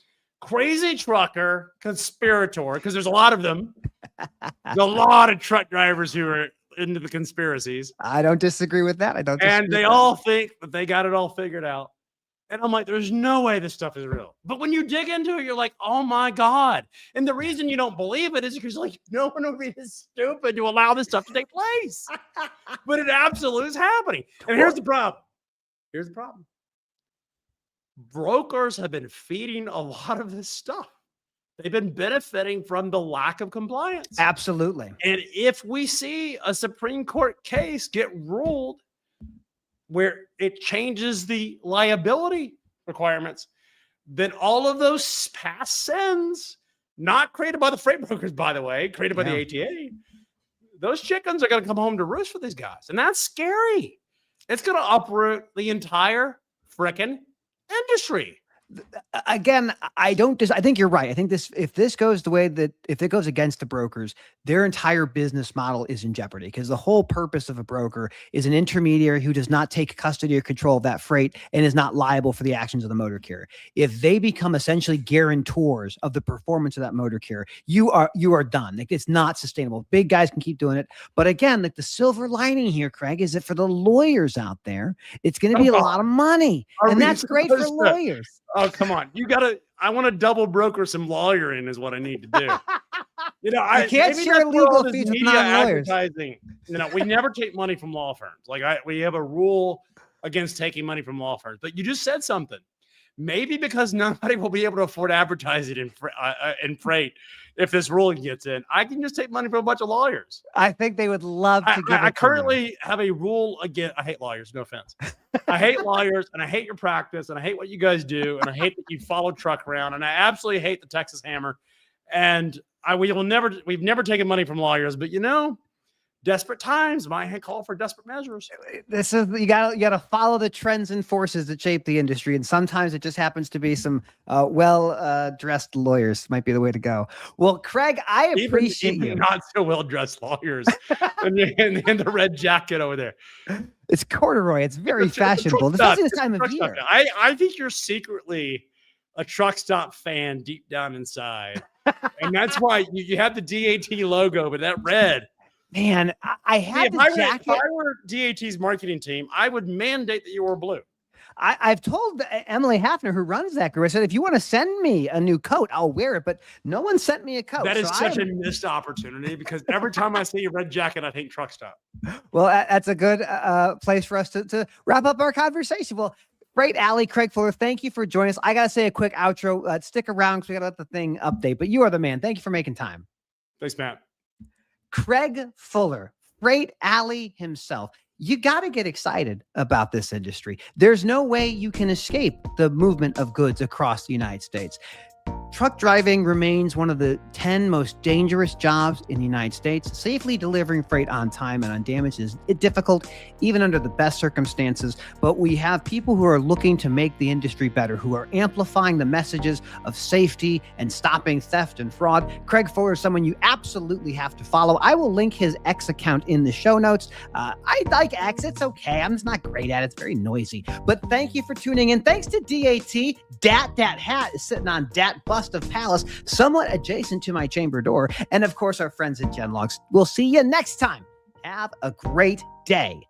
crazy trucker conspirator, because there's a lot of them. There's a lot of truck drivers who are into the conspiracies. I don't disagree with that. And they all think that they got it all figured out. And I'm like, there's no way this stuff is real. But when you dig into it, you're like, oh my God. And the reason you don't believe it is because like, no one would be this stupid to allow this stuff to take place. But it absolutely is happening. And here's the problem. Brokers have been feeding a lot of this stuff. They've been benefiting from the lack of compliance. Absolutely. And if we see a Supreme Court case get ruled where it changes the liability requirements, then all of those past sins, not created by the freight brokers, by the way, created by the ATA, those chickens are going to come home to roost for these guys. And that's scary. It's going to uproot the entire frickin' industry. Again, I think you're right. I think if this goes the way that, if it goes against the brokers, their entire business model is in jeopardy, because the whole purpose of a broker is an intermediary who does not take custody or control of that freight and is not liable for the actions of the motor carrier. If they become essentially guarantors of the performance of that motor carrier, you are done. Like, it's not sustainable. Big guys can keep doing it. But again, like, the silver lining here, Craig, is that for the lawyers out there, it's going to be a lot of money. And that's great for lawyers. Oh, come on. I want to double broker some lawyering is what I need to do. You know, I can't share legal fees with non-lawyers. You know, we never take money from law firms. We have a rule against taking money from law firms. But you just said something. Maybe because nobody will be able to afford advertising in freight if this ruling gets in, I can just take money from a bunch of lawyers. I think they would love to give it. I currently have a rule again. I hate lawyers. No offense. I hate lawyers, and I hate your practice, and I hate what you guys do, and I hate that you follow truck around, and I absolutely hate the Texas Hammer. And we've never taken money from lawyers, but you know, desperate times might call for desperate measures. This is you gotta follow the trends and forces that shape the industry, and sometimes it just happens to be some well-dressed lawyers might be the way to go. Well, Craig, I appreciate you. Not so well-dressed lawyers and the red jacket over there. It's corduroy. It's very fashionable. This is the time of year. I think you're secretly a truck stop fan deep down inside, and that's why you have the DAT logo, but that red. Man, I had the jacket. If I were DAT's marketing team, I would mandate that you wore blue. I've told Emily Hafner, who runs that group, I said, if you want to send me a new coat, I'll wear it. But no one sent me a coat. That is such a missed opportunity, because every time I see a red jacket, I think truck stop. Well, that's a good place for us to wrap up our conversation. Well, Freight Alley, Craig Fuller, thank you for joining us. I got to say a quick outro. Stick around because we got to let the thing update. But you are the man. Thank you for making time. Thanks, Matt. Craig Fuller, Freight Alley himself. You got to get excited about this industry. There's no way you can escape the movement of goods across the United States. Truck driving remains one of the 10 most dangerous jobs in the United States. Safely delivering freight on time and undamaged is difficult, even under the best circumstances. But we have people who are looking to make the industry better, who are amplifying the messages of safety and stopping theft and fraud. Craig Fuller is someone you absolutely have to follow. I will link his X account in the show notes. I like X. It's okay. I'm just not great at it. It's very noisy. But thank you for tuning in. Thanks to DAT. Dat hat is sitting on Dat Bust of Palace, somewhat adjacent to my chamber door. And of course, our friends at Genlogs. We'll see you next time. Have a great day.